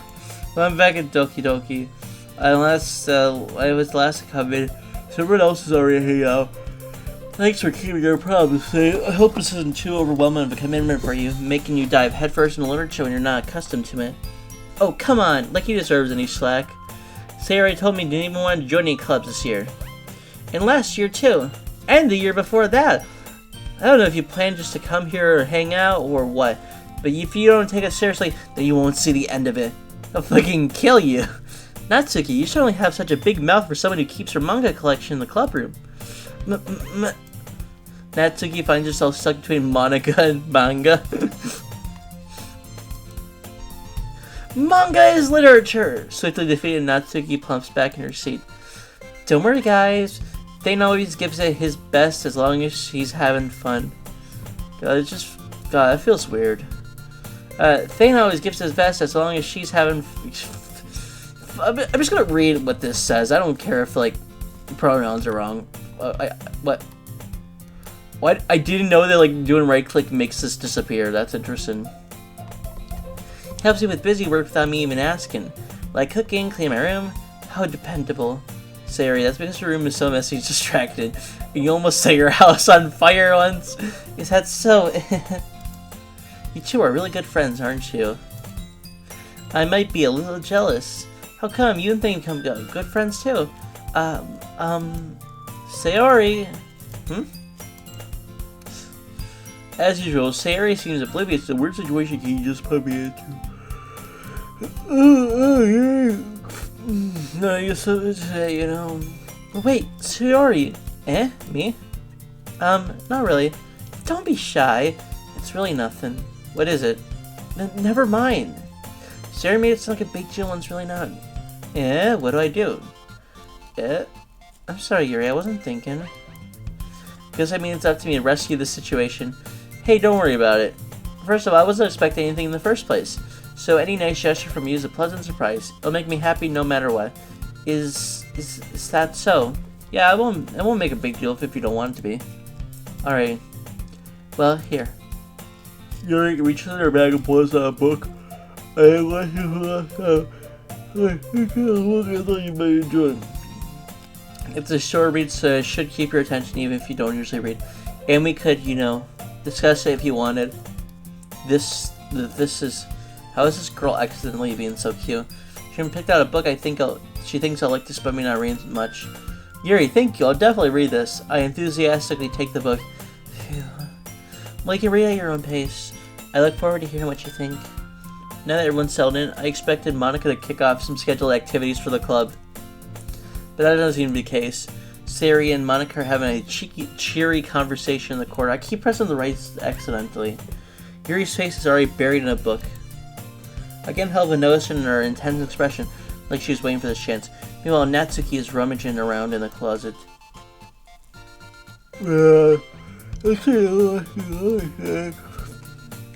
Well, I'm back at Doki Doki. I was last to come in. Someone else is already hanging out. Thanks for keeping your promise. I hope this isn't too overwhelming of a commitment for you, making you dive headfirst into literature when you're not accustomed to it. Oh, come on, like he deserves any slack. Sayori told me he didn't even want to join any clubs this year. And last year, too. And the year before that. I don't know if you plan just to come here or hang out or what, but if you don't take it seriously, then you won't see the end of it. I'll fucking kill you. Natsuki, you certainly have such a big mouth for someone who keeps her manga collection in the club room. Natsuki finds herself stuck between Monica and manga. Manga is literature! Swiftly defeated, Natsuki plumps back in her seat. Don't worry, guys. Thayne always gives it his best as long as he's having fun. God, that feels weird. Thayne always gives his best as long as she's having... I'm just gonna read what this says. I don't care if, like, pronouns are wrong. What? What? I didn't know that, like, doing right-click makes this disappear. That's interesting. Helps you with busy work without me even asking. Like cooking, clean my room. How dependable. Sayori, that's because your room is so messy and distracted. You almost set your house on fire once. Is that so? You two are really good friends, aren't you? I might be a little jealous. How come? You and Thayne become good friends too. Sayori. As usual, Sayori seems oblivious to the weird situation you just put me into. No, I guess I would say, you know. Wait, Sayori. Me? Not really. Don't be shy. It's really nothing. What is it? Never mind. Sayori made it sound like a big deal when it's really not. What do I do? I'm sorry, Yuri, I wasn't thinking. Because I mean, it's up to me to rescue the situation. Hey, don't worry about it. First of all, I wasn't expecting anything in the first place. So any nice gesture from you is a pleasant surprise. It'll make me happy no matter what. Is that so? Yeah, I won't make a big deal if you don't want it to be. Alright. Well, here. Yuri reaches in her bag and pulls out a book. I like you last time. Look, I thought you might enjoy it. It's a short read, so it should keep your attention even if you don't usually read. And we could, you know, discuss it if you wanted. This is... How is this girl accidentally being so cute? She picked out a book she thinks I'll like this, but me not reading much. Yuri, thank you. I'll definitely read this. I enthusiastically take the book. Phew. Well, you can read at your own pace. I look forward to hearing what you think. Now that everyone's settled in, I expected Monica to kick off some scheduled activities for the club. But that doesn't seem to be the case. Sayori and Monica are having a cheery conversation in the corner. I keep pressing the right accidentally. Yuri's face is already buried in a book. I can't help but notice in her intense expression, like she was waiting for this chance. Meanwhile, Natsuki is rummaging around in the closet.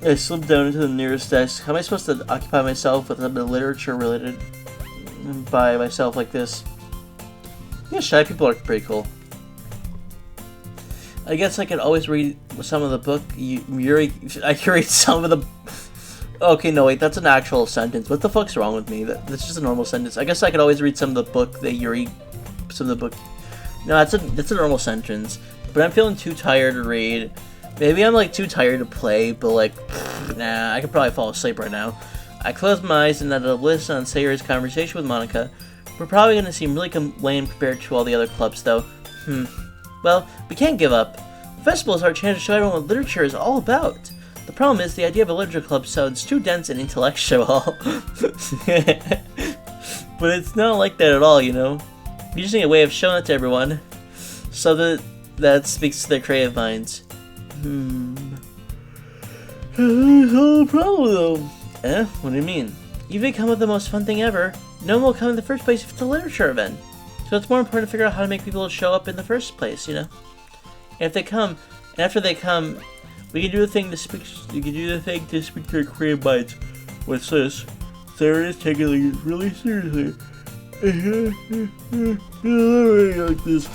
I slipped down into the nearest desk. How am I supposed to occupy myself with something literature related by myself like this? Yeah, shy people are pretty cool. I guess I could always read some of the book. I could read some of the... Okay, no, wait, that's an actual sentence. What the fuck's wrong with me? That's just a normal sentence. I guess I could always read some of the book that Yuri... Some of the book... No, that's a normal sentence. But I'm feeling too tired to read. Maybe I'm, like, too tired to play, but, like... Nah, I could probably fall asleep right now. I closed my eyes and added a list on Sayori's conversation with Monica. We're probably gonna seem really lame compared to all the other clubs, though. Well, we can't give up. The festival is our chance to show everyone what literature is all about. The problem is, the idea of a literature club sounds too dense and intellectual. But it's not like that at all, you know? We just need a way of showing it to everyone, so that speaks to their creative minds. No problem, though. What do you mean? You've come up with the most fun thing ever. No one will come in the first place if it's a literature event. So it's more important to figure out how to make people show up in the first place, you know? And if they come, and after they come, we can do the thing to speak to their creative minds. What's this? Sarah is taking things really seriously. Like this.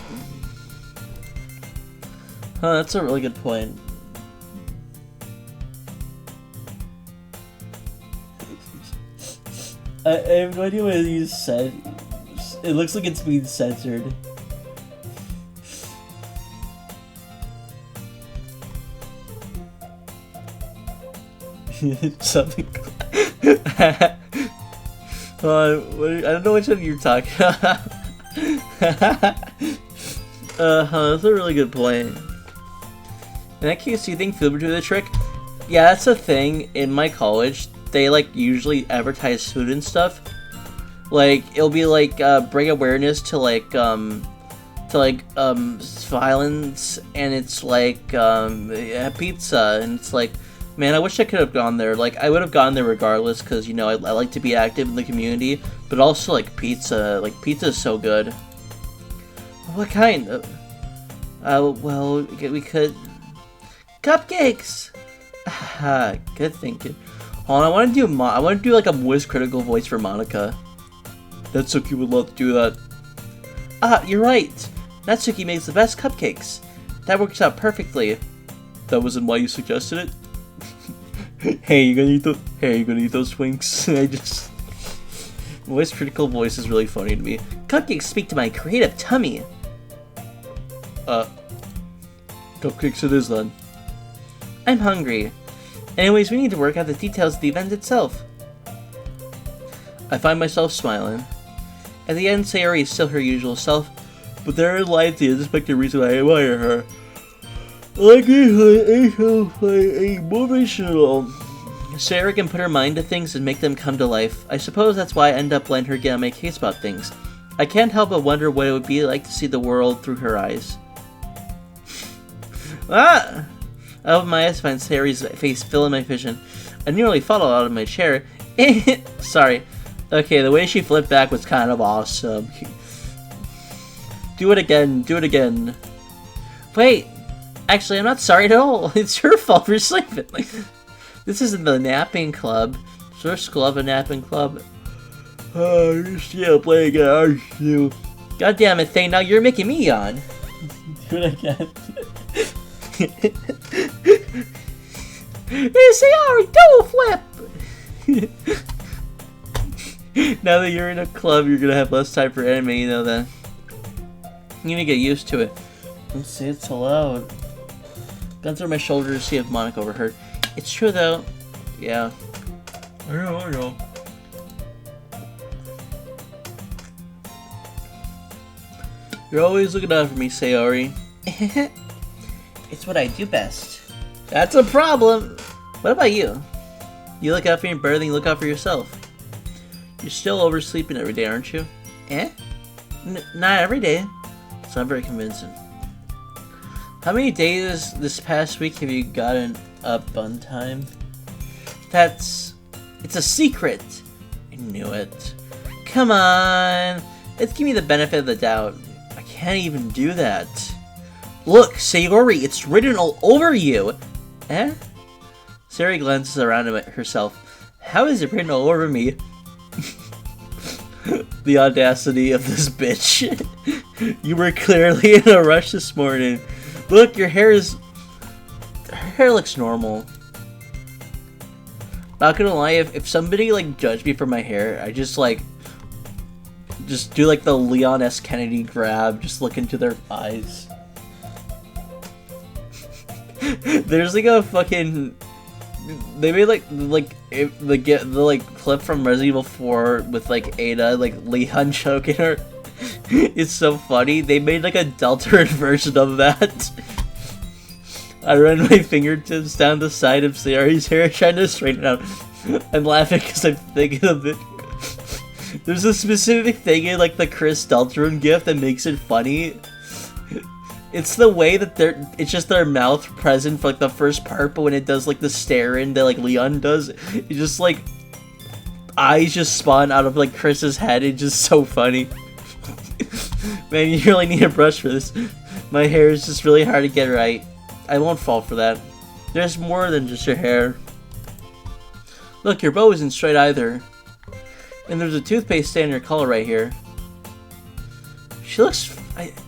Huh, that's a really good point. I have no idea what you said. It looks like it's being censored. Something. I don't know which one you're talking about. That's a really good point. In that case, do you think food would do the trick? Yeah, that's a thing in my college. They like usually advertise food and stuff. Like it'll be like bring awareness to violence, and it's like yeah, pizza, and it's like, man, I wish I could have gone there. Like I would have gone there regardless, because you know I like to be active in the community, but also like pizza is so good. What kind of? Well, we could cupcakes. Good thinking. Hold on, I want to do like a voice critical voice for Monica. Natsuki would love to do that. Ah, you're right. Natsuki makes the best cupcakes. That works out perfectly. That wasn't why you suggested it. Hey, you gonna eat those? Hey, you gonna eat those Twinks? Voice critical voice is really funny to me. Cupcakes speak to my creative tummy. Cupcakes it is then. I'm hungry. Anyways, we need to work out the details of the event itself. I find myself smiling. At the end, Sayori is still her usual self, but there lies the unexpected reason I admire her. Like emotional. Sayori can put her mind to things and make them come to life. I suppose that's why I end up letting her get on my case about things. I can't help but wonder what it would be like to see the world through her eyes. Ah! I open my eyes to find Sayori's face filling my vision. I nearly fell out of my chair. Sorry. Okay, the way she flipped back was kind of awesome. Do it again. Do it again. Wait. Actually, I'm not sorry at all. It's your fault for sleeping. This isn't the napping club. Is there a school of a napping club? Oh, you're still playing it, aren't you? God damn it, Thayne. Now you're making me yawn. Do it again. Hey, Sayori, double flip! Now that you're in a club, you're gonna have less time for anime, you know that. You need to get used to it. Let's say it so loud. Gun through my shoulder to see if Monica overheard. It's true though. Yeah. I know. You're always looking out for me, Sayori. It's what I do best. That's a problem. What about you? You look out for your better than you look out for yourself. You're still oversleeping every day, aren't you? Eh? Not every day. It's not very convincing. How many days this past week have you gotten up on time? It's a secret. I knew it. Come on. Let's give me the benefit of the doubt. I can't even do that. Look, Sayori, it's written all over you. Eh? Sayori glances around at herself. How is it written all over me? The audacity of this bitch. You were clearly in a rush this morning. Look, her hair looks normal. Not gonna lie, if somebody like judged me for my hair, I just do like the Leon S. Kennedy grab, just look into their eyes. There's like a fucking, they made the clip from Resident Evil 4 with like Ada, like Leon choking her. It's so funny. They made like a Deltarune version of that. I run my fingertips down the side of Sayori's hair, trying to straighten it out. I'm laughing because I'm thinking of it. There's a specific thing in like the Chris Deltarune gif that makes it funny. It's the way that it's just their mouth present for like the first part, but when it does like the stare-in that like Leon does, it just like eyes just spawn out of like Chris's head. It's just so funny. Man, you really need a brush for this. My hair is just really hard to get right. I won't fall for that. There's more than just your hair. Look, your bow isn't straight either. And there's a toothpaste stain on your collar right here. She looks...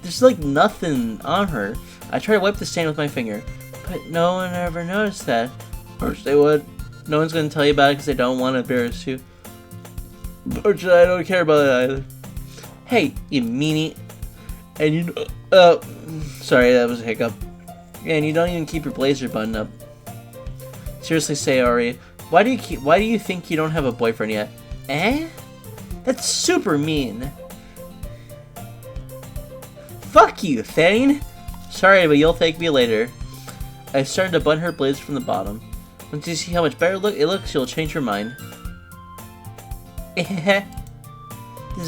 there's like nothing on her. I try to wipe the stain with my finger, but no one ever noticed that. Of course they would. No one's gonna tell you about it because they don't want to embarrass you. Fortunately, I don't care about it either. Hey, you meanie. And you sorry, that was a hiccup. And you don't even keep your blazer buttoned up. Seriously, Sayori, Why do you think you don't have a boyfriend yet? Eh? That's super mean. Fuck you, Thayne! Sorry, but you'll thank me later. I started to bun her blades from the bottom. Once you see how much better it looks, you'll change your mind. This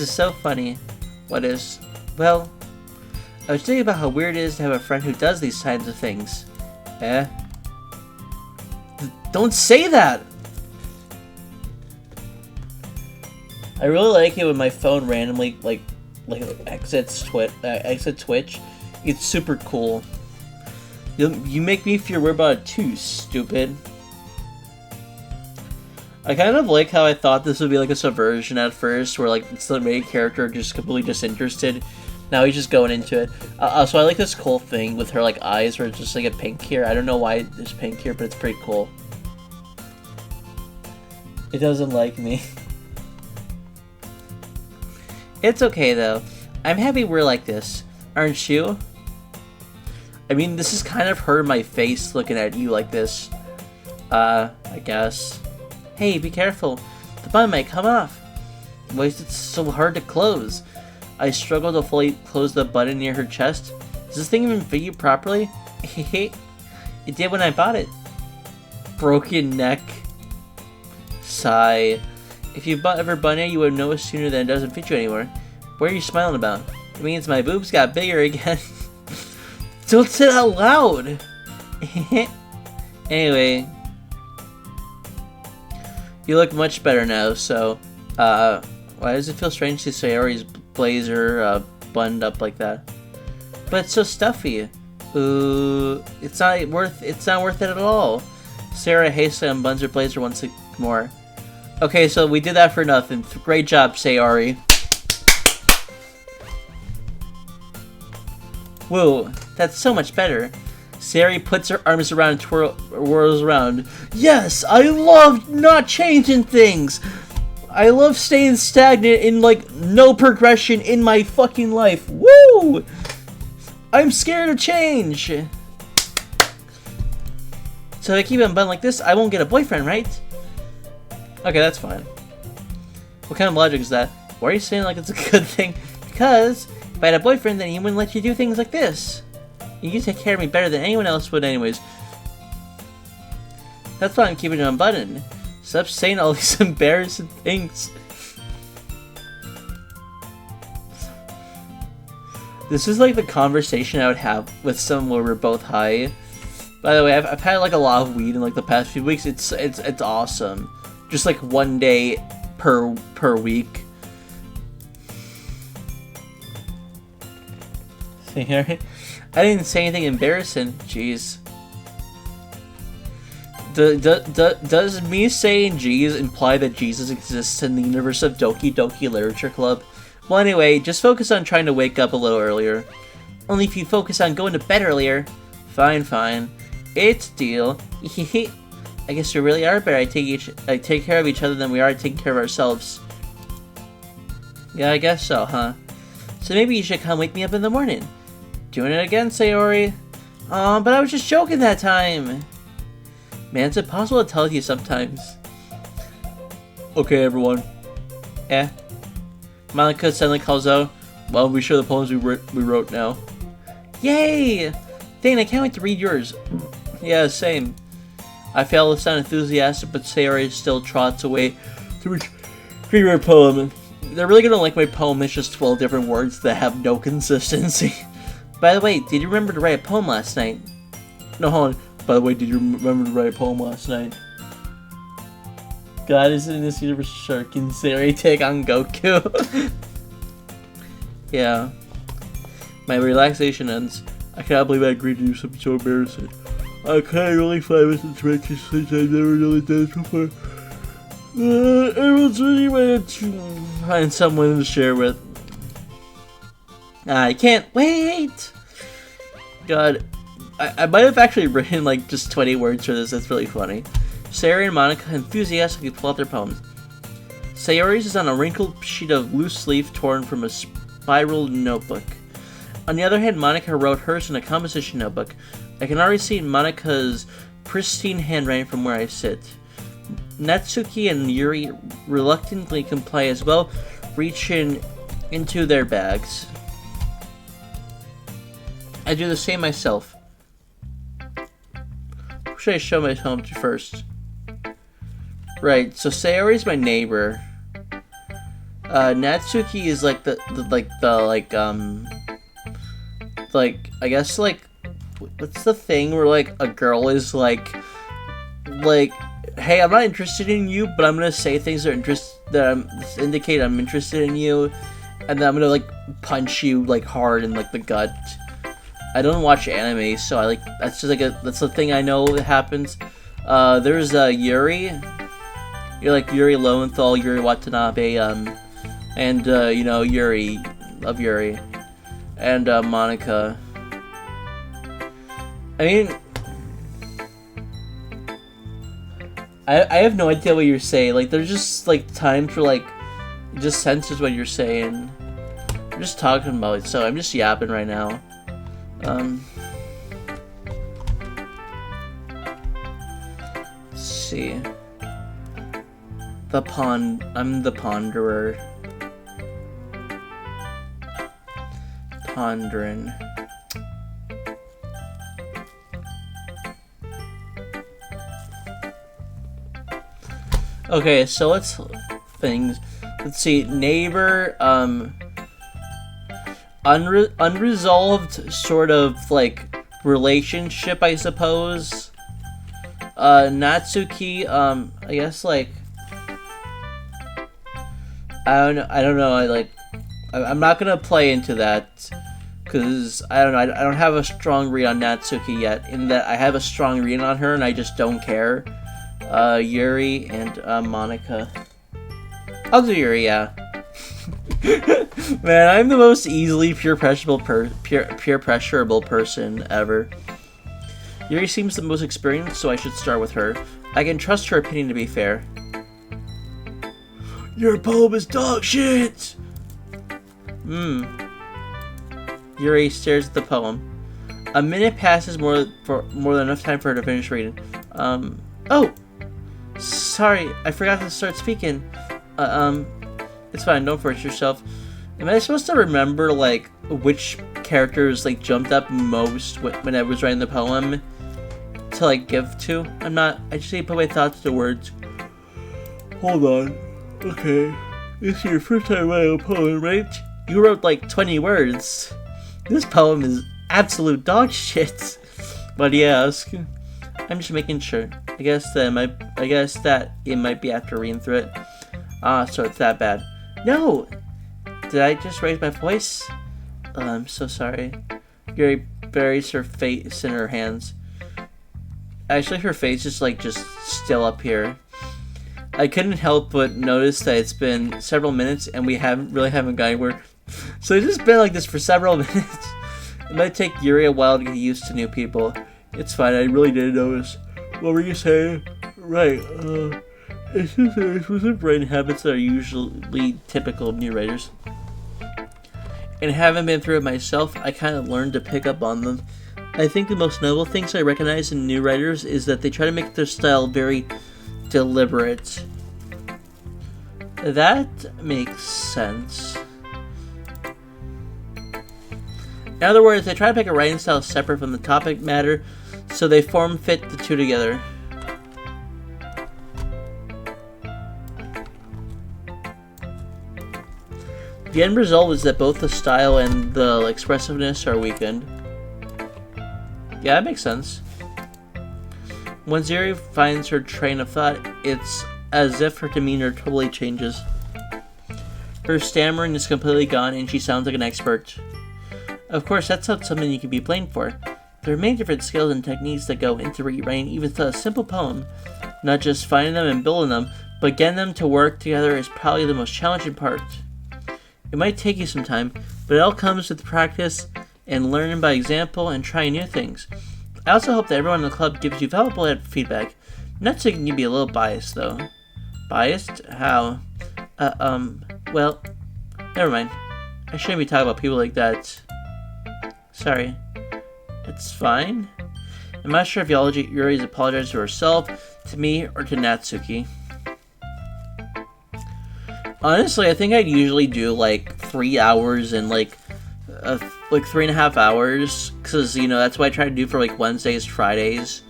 is so funny. What is? Well, I was thinking about how weird it is to have a friend who does these kinds of things. Eh? Don't say that! I really like it when my phone randomly, like exits Twitch. It's super cool. You make me feel weird about it too, stupid. I kind of like how I thought this would be like a subversion at first, where like it's the main character just completely disinterested. Now he's just going into it. So I like this cool thing with her like eyes where it's just like a pink here. I don't know why there's pink here, but it's pretty cool. It doesn't like me. It's okay though. I'm happy we're like this, aren't you? I mean, this is kind of her my face looking at you like this. I guess. Hey, be careful. The button might come off. Why is it so hard to close? I struggle to fully close the button near her chest. Does this thing even fit you properly? It did when I bought it. Broken neck. Sigh. If you ever bought it, you would notice sooner than it doesn't fit you anymore. What are you smiling about? It means my boobs got bigger again. Don't say it out loud! Anyway. You look much better now, so, why does it feel strange to Sayori's blazer, buttoned up like that? But it's so stuffy. Ooh, it's not worth it at all. Sarah hastily unbuns her blazer once more. Okay, so we did that for nothing. Great job, Sayori. Whoa, that's so much better. Sayori puts her arms around and whirls around. Yes, I love not changing things. I love staying stagnant in like no progression in my fucking life. Woo! I'm scared of change. So if I keep it unbuttoned like this, I won't get a boyfriend, right? Okay, that's fine. What kind of logic is that? Why are you saying like it's a good thing? Because if I had a boyfriend, then he wouldn't let you do things like this. You take care of me better than anyone else would anyways. That's why I'm keeping it unbuttoned. Stop saying all these embarrassing things. This is like the conversation I would have with someone where we're both high. By the way, I've had like a lot of weed in like the past few weeks. It's awesome. Just like one day per week. See here? I didn't say anything embarrassing. Jeez. Does me saying jeez imply that Jesus exists in the universe of Doki Doki Literature Club? Well, anyway, just focus on trying to wake up a little earlier. Only if you focus on going to bed earlier. Fine, fine. It's a deal. I guess we really are better. I take care of each other than we are taking care of ourselves. Yeah, I guess so, huh? So maybe you should come wake me up in the morning. Doing it again, Sayori. Aw, but I was just joking that time. Man, it's impossible to tell you sometimes. Okay, everyone. Monica suddenly calls out, well, we show the poems we wrote now. Yay! Thayne, I can't wait to read yours. Yeah, same. I fail to sound enthusiastic, but Sayori still trots away to read her poem. They're really gonna like my poem. It's just 12 different words that have no consistency. By the way, did you remember to write a poem last night? No, hold on. By the way, did you remember to write a poem last night? God is in this universe. Shark can Sayori take on Goku. Yeah. My relaxation ends. I cannot believe I agreed to do something so embarrassing. I can't really find myself to make things I've never really done before. Everyone's really ready to find someone to share with. I can't wait! God, I might have actually written like just 20 words for this. That's really funny. Sayori and Monica enthusiastically pull out their poems. Sayori's is on a wrinkled sheet of loose leaf torn from a spiral notebook. On the other hand, Monica wrote hers in a composition notebook. I can already see Monica's pristine handwriting from where I sit. Natsuki and Yuri reluctantly comply as well, reaching into their bags. I do the same myself. Who should I show my home to first? Right, so Sayori's my neighbor. Natsuki is like I guess like, what's the thing where like a girl is like, hey, I'm not interested in you, but I'm gonna say things that indicate I'm interested in you, and then I'm gonna like punch you like hard in like the gut. I don't watch anime, so that's the thing I know that happens. There's Yuri. You're like Yuri Lowenthal, Yuri Watanabe, and Yuri, love Yuri, and Monica. I mean, I have no idea what you're saying. Like, there's just like times where like it just senses what you're saying. I'm just talking about it, so I'm just yapping right now. Let's see. I'm the ponderer. Pondering. Okay, so let's see, neighbor, unresolved sort of like relationship, I suppose. Natsuki, I guess like, I don't know, I'm not gonna play into that, because I don't know, I don't have a strong read on Natsuki yet, in that I have a strong read on her and I just don't care. Yuri and Monica. I'll do Yuri, yeah. Man, I'm the most easily peer pressurable person ever. Yuri seems the most experienced, so I should start with her. I can trust her opinion to be fair. Your poem is dog shit! Yuri stares at the poem. A minute passes, more than enough time for her to finish reading. Oh! Sorry, I forgot to start speaking. It's fine, don't force yourself. Am I supposed to remember, like, which characters, like, jumped up most when I was writing the poem to, like, give to? I'm not, I just need to put my thoughts to words. Hold on. Okay. This is your first time writing a poem, right? You wrote, like, 20 words. This poem is absolute dog shit. Why do you ask? I'm just making sure. I guess that it might be after reading through it. So it's that bad. No! Did I just raise my voice? I'm so sorry. Yuri buries her face in her hands. Actually, her face is just still up here. I couldn't help but notice that it's been several minutes and we haven't gone anywhere. So it's just been like this for several minutes. It might take Yuri a while to get used to new people. It's fine, I really didn't notice. What were you saying? Right, it's just exclusive brain habits that are usually typical of new writers. And having been through it myself, I kind of learned to pick up on them. I think the most notable things I recognize in new writers is that they try to make their style very deliberate. That makes sense. In other words, they try to pick a writing style separate from the topic matter, so they fit the two together. The end result is that both the style and the expressiveness are weakened. Yeah, that makes sense. When Yuri finds her train of thought, it's as if her demeanor totally changes. Her stammering is completely gone and she sounds like an expert. Of course, that's not something you can be blamed for. There are many different skills and techniques that go into rewriting even a simple poem. Not just finding them and building them, but getting them to work together is probably the most challenging part. It might take you some time, but it all comes with practice and learning by example and trying new things. I also hope that everyone in the club gives you valuable feedback. Not so you can be a little biased, though. Biased? How? Well, never mind. I shouldn't be talking about people like that. Sorry. It's fine. I'm not sure if Yuri's apologized to herself, to me, or to Natsuki. Honestly, I think I'd usually do like 3 hours and like 3.5 hours, because that's what I try to do for like Wednesdays, Fridays.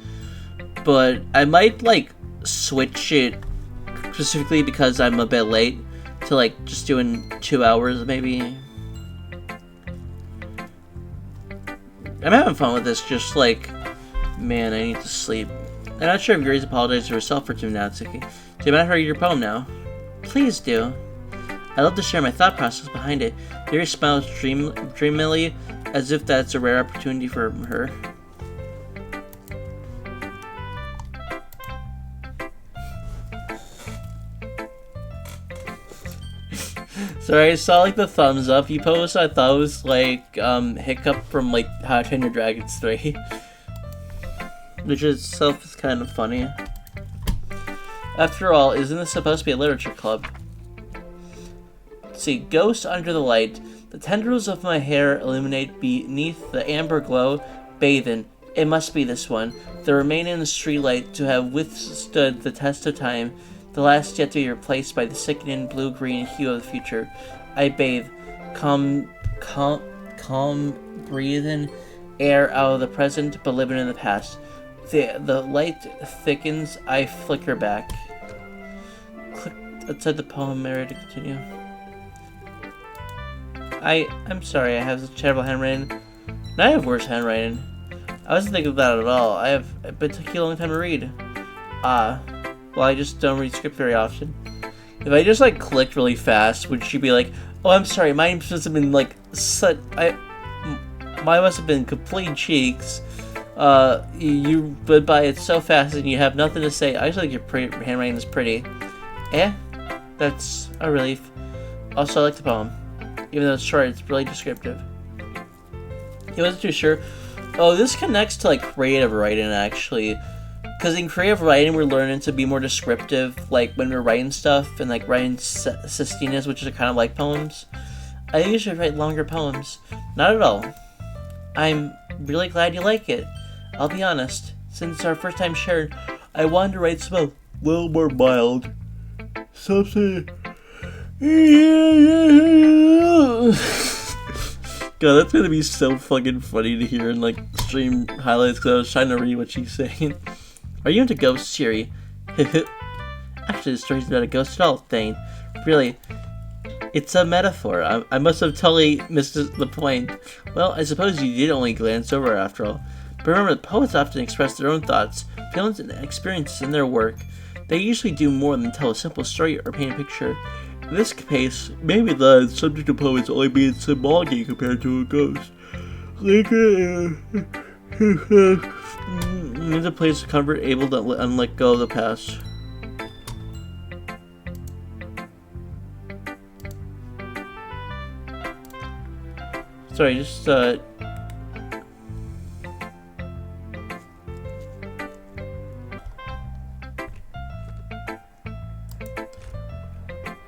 But I might like switch it specifically because I'm a bit late to like just doing 2 hours maybe. I'm having fun with this, just like, man, I need to sleep. I'm not sure if Yuri's apologized to herself or to Natsuki. Do you mind if I read your poem now? Please do. I love to share my thought process behind it. Yuri smiles dreamily, as if that's a rare opportunity for her. Sorry, I saw like the thumbs up you posted. I thought it was like Hiccup from like How to Train Your Dragon 3. Which itself is kind of funny. After all, isn't this supposed to be a literature club? Let's see, ghost under the light. The tendrils of my hair illuminate beneath the amber glow. Bathin'. It must be this one. The remaining streetlight to have withstood the test of time. The last yet to be replaced by the sickening blue-green hue of the future. I bathe. Calm breathing air out of the present, but living in the past. The light thickens, I flicker back. Click outside the poem, Mary to continue. I'm sorry, I have such terrible handwriting. And I have worse handwriting. I wasn't thinking of that at all. It took you a long time to read. Well, I just don't read script very often. If I just like clicked really fast, would she be like, "Oh, I'm sorry, mine must have been like mine must have been complete cheeks. You went by it so fast and you have nothing to say. I just think your handwriting is pretty." That's a relief. Also, I like the poem. Even though it's short, it's really descriptive. He wasn't too sure. Oh, this connects to like creative writing actually. Because in creative writing, we're learning to be more descriptive, like when we're writing stuff and like writing sestinas, which are kind of like poems. I usually write longer poems. Not at all. I'm really glad you like it. I'll be honest. Since our first time shared, I wanted to write something a little more mild. Something. God, that's gonna be so fucking funny to hear in like stream highlights because I was trying to read what she's saying. Are you into ghosts, Yuri? Actually, the story's not a ghost at all, Thayne. Really. It's a metaphor. I must have totally missed the point. Well, I suppose you did only glance over it after all. But remember, poets often express their own thoughts, feelings, and experiences in their work. They usually do more than tell a simple story or paint a picture. In this case, maybe the subject of poems only being symbolic compared to a ghost. Needs a place of comfort, able to let go of the past. Sorry, just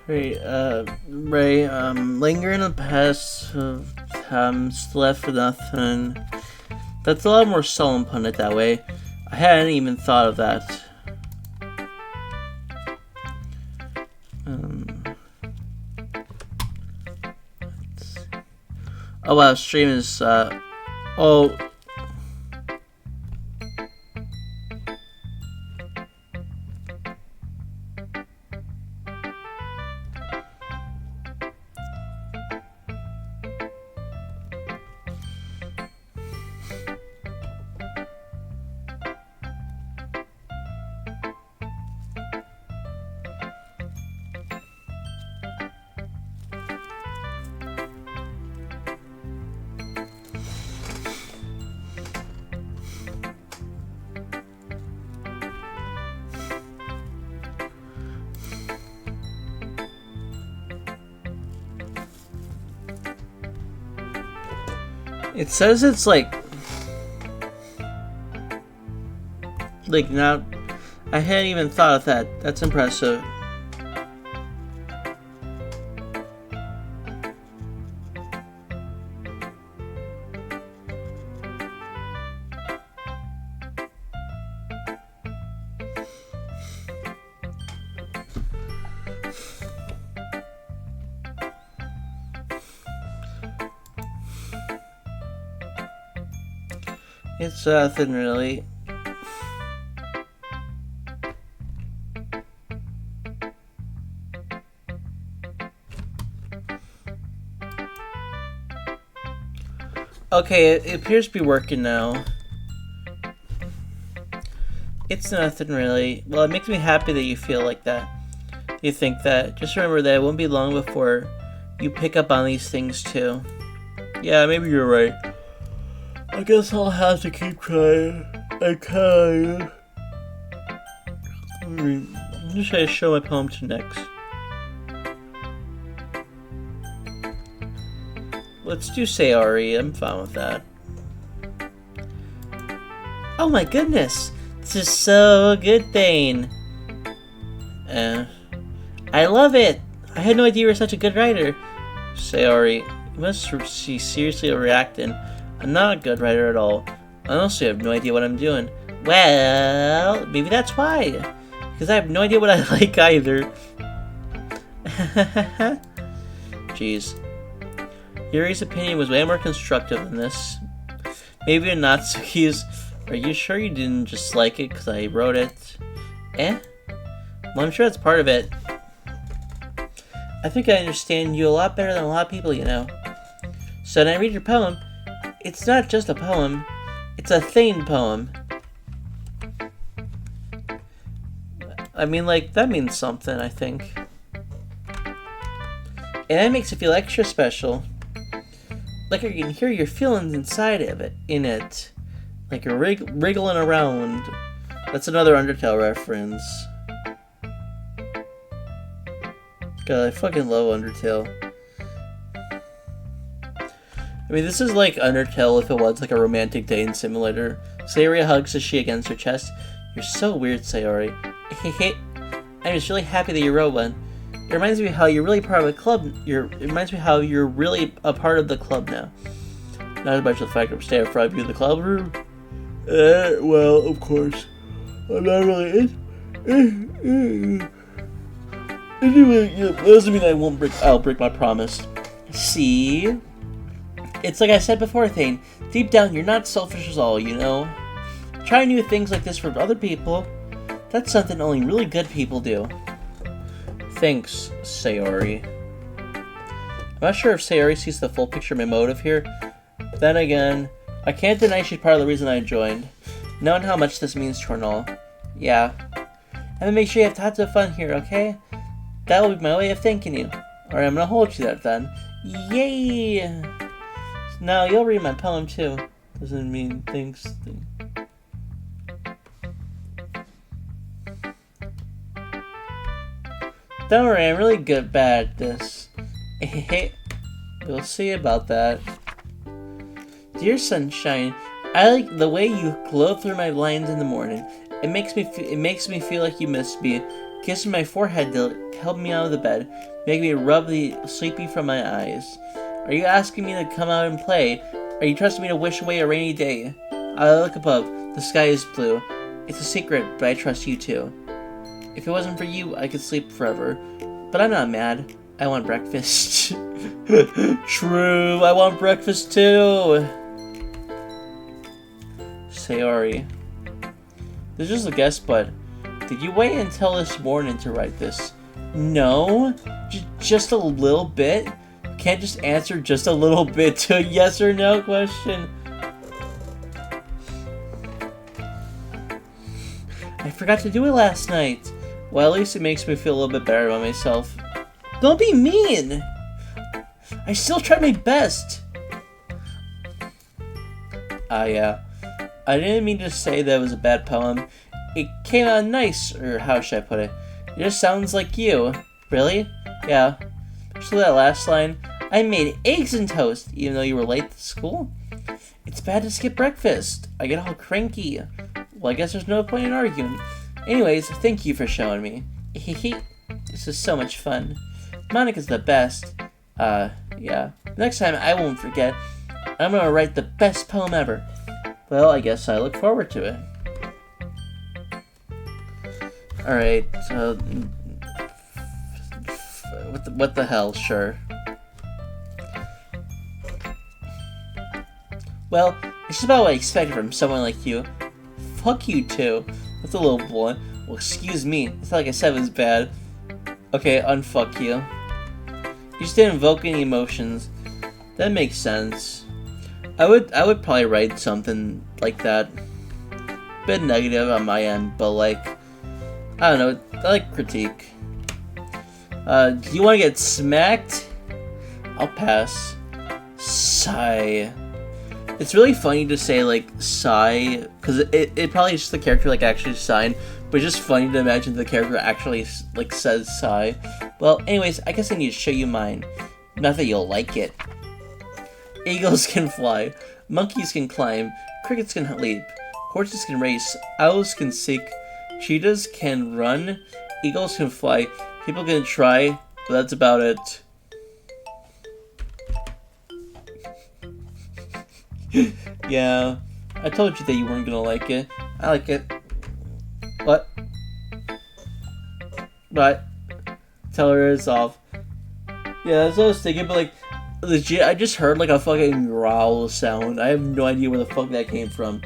Ray, linger in the past of times left for nothing. That's a lot more solemn, put it that way. I hadn't even thought of that. Oh wow, stream is, oh. It says it's like not. I hadn't even thought of that. That's impressive. It's nothing really. Okay, it appears to be working now. It's nothing really. Well, it makes me happy that you feel like that. You think that. Just remember that it won't be long before you pick up on these things too. Yeah, maybe you're right. I guess I'll have to keep trying. I can. I'm just trying to show my poem to next. Let's do Sayori. I'm fine with that. Oh my goodness! This is so good, Thayne. I love it! I had no idea you were such a good writer. Sayori, you must be seriously overreacting. I'm not a good writer at all. I honestly have no idea what I'm doing. Well, maybe that's why. Because I have no idea what I like either. Jeez. Yuri's opinion was way more constructive than this. Maybe Natsuki's. Are you sure you didn't just like it because I wrote it? Well, I'm sure that's part of it. I think I understand you a lot better than a lot of people you know. So when I read your poem, it's not just a poem, it's a Thayne poem. I mean, like, that means something, I think. And that makes it feel extra special. Like I can hear your feelings inside of it, in it. Like you're wriggling around. That's another Undertale reference. God, I fucking love Undertale. I mean, this is like Undertale if it was like a romantic dating simulator. Sayori hugs Sashi against her chest. You're so weird, Sayori. I'm just really happy that you wrote one. It reminds me how you're really part of the club. It reminds me how you're really a part of the club now. Not as much the fact I'm staying in front of you in the club room. Well, of course. I'm not really Anyway, yeah, that doesn't mean I'll break my promise. See? It's like I said before, Thayne. Deep down, you're not selfish at all, you know? Trying new things like this for other people, that's something only really good people do. Thanks, Sayori. I'm not sure if Sayori sees the full picture of my motive here. But then again, I can't deny she's part of the reason I joined. Knowing how much this means to her and all. Yeah. I'm gonna make sure you have tons of fun here, okay? That will be my way of thanking you. Alright, I'm gonna hold you that then. Yay! Now you'll read my poem too. Doesn't mean thanks. Don't worry, I'm really bad at this. We'll see about that. Dear Sunshine, I like the way you glow through my lines in the morning. It makes me feel like you miss me. Kissing my forehead to help me out of the bed, make me rub the sleepy from my eyes. Are you asking me to come out and play? Are you trusting me to wish away a rainy day? I look above. The sky is blue. It's a secret, but I trust you too. If it wasn't for you, I could sleep forever. But I'm not mad. I want breakfast. True, I want breakfast too. Sayori. This is a guess, but did you wait until this morning to write this? No? Just a little bit? Can't just answer just a little bit to a yes or no question. I forgot to do it last night. Well, at least it makes me feel a little bit better about myself. Don't be mean! I still tried my best! Yeah. I didn't mean to say that it was a bad poem. It came out nice, or how should I put it? It just sounds like you. Really? Yeah. Especially that last line. I made eggs and toast, even though you were late to school. It's bad to skip breakfast. I get all cranky. Well, I guess there's no point in arguing. Anyways, thank you for showing me. This is so much fun. Monica's the best. Yeah. Next time, I won't forget. I'm gonna write the best poem ever. Well, I guess I look forward to it. Alright, so... What the hell, sure. Well, It's just about what I expected from someone like you. Fuck you too. That's a little blunt. Well, excuse me. It's not like I said it was bad. Okay, unfuck you. You just didn't invoke any emotions. That makes sense. I would probably write something like that. Bit negative on my end, but like, I don't know. I like critique. Do you want to get smacked? I'll pass. Sigh. It's really funny to say like sigh, because it probably is just the character like actually sighing, but it's just funny to imagine the character actually like says sigh. Well, anyways, I guess I need to show you mine. Not that you'll like it. Eagles can fly, monkeys can climb, crickets can leap, horses can race, owls can seek, cheetahs can run, eagles can fly, people can try, but that's about it. Yeah, I told you that you weren't gonna like it. I like it. What? But tell her it's off. Yeah, that's what I was thinking, but like, legit, I just heard like a fucking growl sound. I have no idea where the fuck that came from.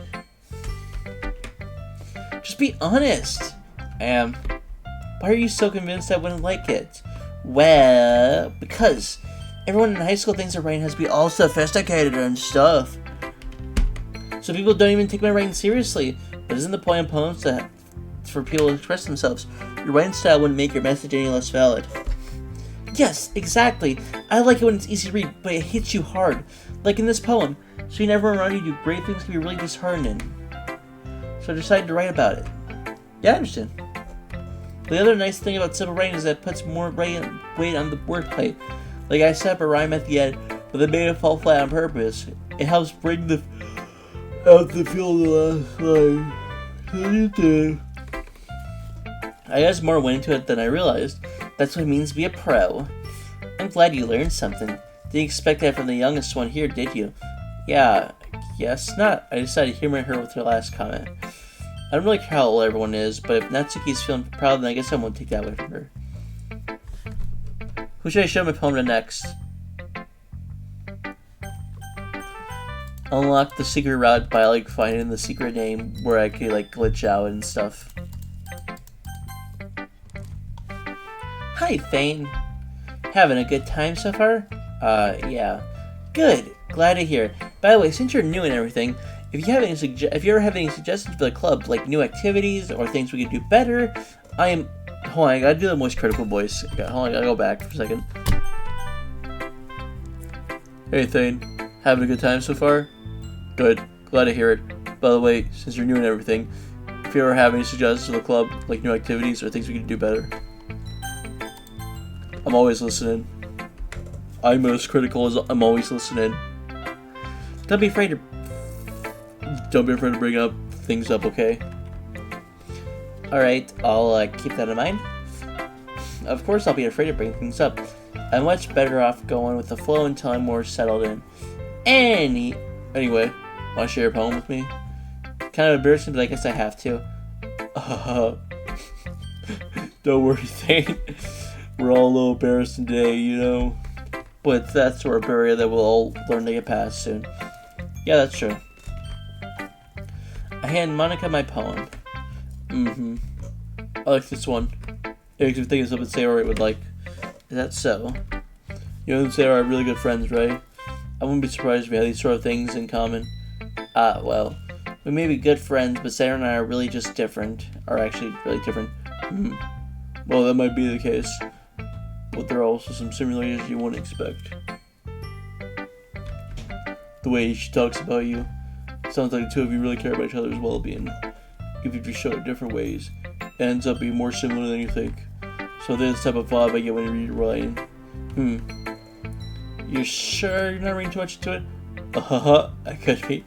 Just be honest. I am. Why are you so convinced I wouldn't like it? Well, because everyone in high school thinks their writing has to be all sophisticated and stuff. So people don't even take my writing seriously. But isn't the point of poems for people to express themselves? Your writing style wouldn't make your message any less valid. Yes, exactly. I like it when it's easy to read, but it hits you hard. Like in this poem. Seeing everyone around you do great things can be really disheartening. So I decided to write about it. Yeah, I understand. The other nice thing about simple writing is that it puts more weight on the wordplay. Like I set up a rhyme at the end, but they made it fall flat on purpose. It helps bring out the feel of the last line. How do you do? I guess more went into it than I realized. That's what it means to be a pro. I'm glad you learned something. Didn't expect that from the youngest one here, did you? Yeah, guess not. I decided to humor her with her last comment. I don't really care how old everyone is, but if Natsuki's feeling proud, then I guess I won't take that away from her. Who should I show my poem to next? Unlock the secret route by like finding the secret name where I could like glitch out and stuff. Hi, Thayne. Having a good time so far? Yeah. Good. Glad to hear. By the way, since you're new and everything, if you ever have any suggestions for the club, like new activities or things we could do better, hold on, I gotta do the most critical voice. Hold on, I gotta go back for a second. Hey, Thayne. Having a good time so far? Good. Glad to hear it. By the way, since you're new and everything, if you ever have any suggestions for the club, like new activities or things we could do better, I'm always listening. I'm as critical as I'm always listening. Don't be afraid to bring up things up, okay? Alright, I'll keep that in mind. Of course I'll be afraid to bring things up. I'm much better off going with the flow until I'm more settled in. Anyway, want to share a poem with me? Kind of embarrassing, but I guess I have to. Don't worry, Thayne. We're all a little embarrassed today, you know? But that's sort of barrier that we'll all learn to get past soon. Yeah, that's true. I hand Monica my poem. I like this one. It makes me think of something Sayori would like. Is that so? You and Sayori are really good friends, right? I wouldn't be surprised if we had these sort of things in common. Well, we may be good friends, but Sayori and I are really just different. Are actually really different. Well, that might be the case. But there are also some similarities you wouldn't expect. The way she talks about you. Sounds like the two of you really care about each other's well-being. If you just show it different ways, it ends up being more similar than you think. So this type of vibe I get when you read your writing. You sure you're not reading too much into it? I could be.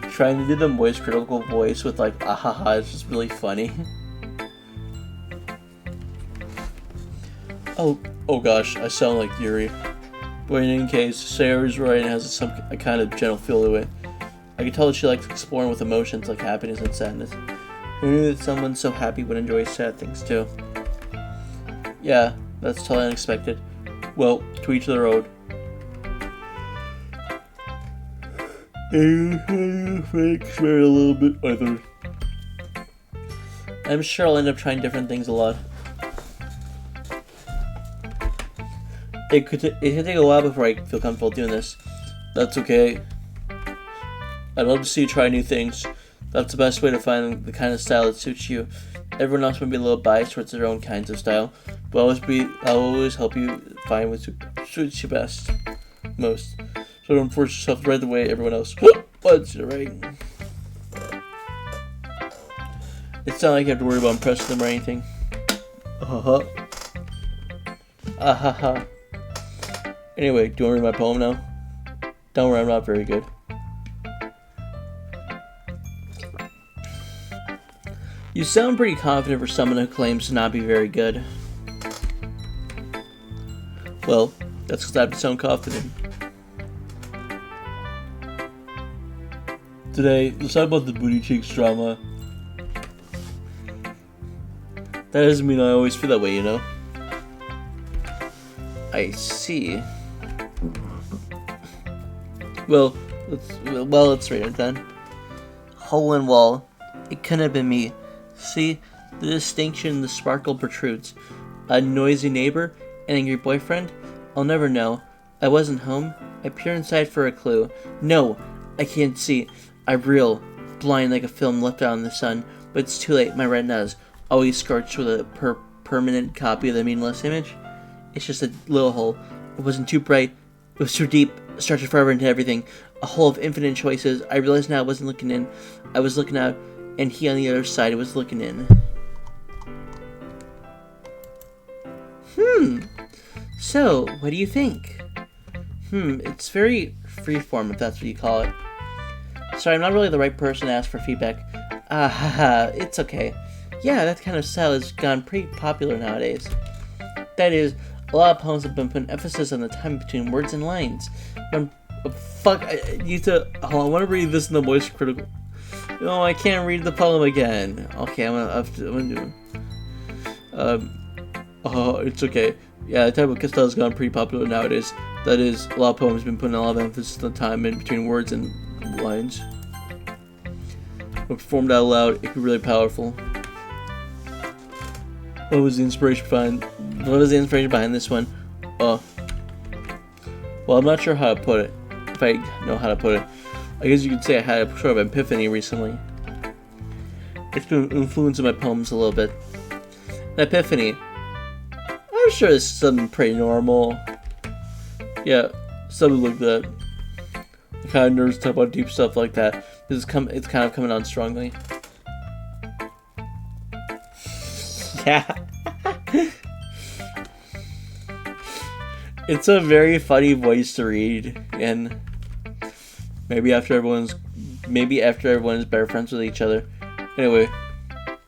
Trying to do the moist critical voice with like is just really funny. Oh gosh, I sound like Yuri. But in any case, Sayori's writing has a kind of gentle feel to it. I can tell that she likes exploring with emotions like happiness and sadness. Who knew that someone so happy would enjoy sad things too? Yeah, that's totally unexpected. Well, to each their own. Experiment a little bit either. I'm sure I'll end up trying different things a lot. It could take a while before I feel comfortable doing this. That's okay. I'd love to see you try new things. That's the best way to find the kind of style that suits you. Everyone else might be a little biased towards their own kinds of style, but I'll always help you find what suits you most. So don't force yourself right the way everyone else wants you, right? It's not like you have to worry about impressing them or anything. Anyway, do you want to read my poem now? Don't worry, I'm not very good. You sound pretty confident for someone who claims to not be very good. Well, that's because I have to sound confident. Today, let's talk about the booty cheeks drama. That doesn't mean I always feel that way, you know? I see. Well, let's read it then. Hole in wall. It couldn't have been me. See, the distinction in the sparkle protrudes. A noisy neighbor? An angry boyfriend? I'll never know. I wasn't home. I peer inside for a clue. No, I can't see. I reel, blind like a film left out in the sun. But it's too late. My retina's always scorched with a permanent copy of the meaningless image. It's just a little hole. It wasn't too bright. It was too deep. Stretched forever into everything. A hole of infinite choices. I realized now I wasn't looking in. I was looking out, and he on the other side was looking in. So, what do you think? It's very freeform, if that's what you call it. Sorry, I'm not really the right person to ask for feedback. It's okay. Yeah, that kind of style has gone pretty popular nowadays. That is, a lot of poems have been putting emphasis on the time between words and lines. Hold on, I want to read this in the voice critical. No, I can't read the poem again. Okay, I'm gonna do it. It's okay. Yeah, the type of style has gone pretty popular nowadays. That is, a lot of poems have been putting a lot of emphasis on the time in between words and lines. When performed out loud, it can be really powerful. What was the inspiration behind this one? Well, I'm not sure how to put it. If I know how to put it. I guess you could say I had a sort of epiphany recently. It's been influencing my poems a little bit. An epiphany. I'm sure this is something pretty normal. Yeah, something like that. The kind of nerds talk about deep stuff like that. It's kind of coming on strongly. Yeah. It's a very funny voice to read, and maybe after everyone's better friends with each other. Anyway,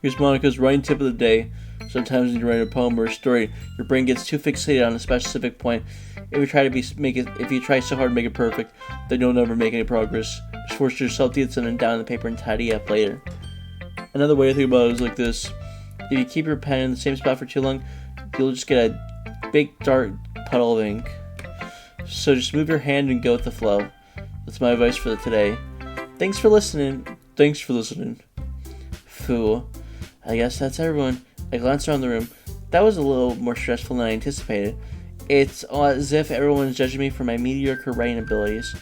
here's Monica's writing tip of the day. Sometimes when you write a poem or a story, your brain gets too fixated on a specific point. If you try so hard to make it perfect, then you'll never make any progress. Just force yourself to get something down on the paper and tidy up later. Another way to think about it is like this. If you keep your pen in the same spot for too long, you'll just get a big dark puddle of ink. So just move your hand and go with the flow. That's my advice for today. Thanks for listening. Phew. I guess that's everyone. I glanced around the room. That was a little more stressful than I anticipated. It's as if everyone's judging me for my mediocre writing abilities.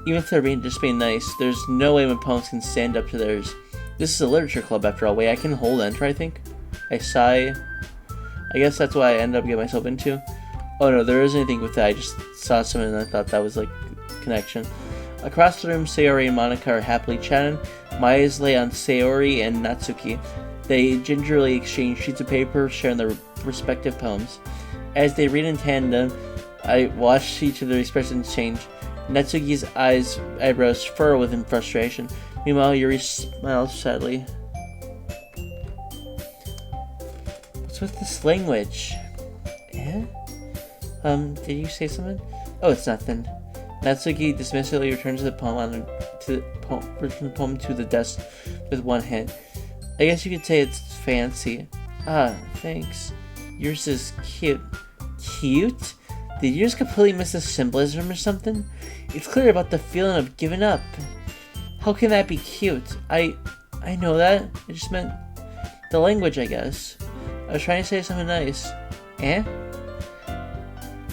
Even if they're just being nice, there's no way my poems can stand up to theirs. This is a literature club after all. Wait, I can hold enter, I think? I sigh. I guess that's what I ended up getting myself into. Oh no, there isn't anything with that. I just saw something and I thought that was like connection. Across the room, Sayori and Monica are happily chatting. My eyes lay on Sayori and Natsuki. They gingerly exchange sheets of paper, sharing their respective poems. As they read in tandem, I watched each of their expressions change. Natsuki's eyebrows furrow with frustration. Meanwhile, Yuri smiles sadly. What's with this language? Did you say something? Oh, it's nothing. Natsuki dismissively returns the poem to the desk with one hand. I guess you could say it's fancy. Ah, thanks. Yours is cute. Cute? Did you just completely miss the symbolism or something? It's clear about the feeling of giving up. How can that be cute? I know that. I just meant the language, I guess. I was trying to say something nice. Eh?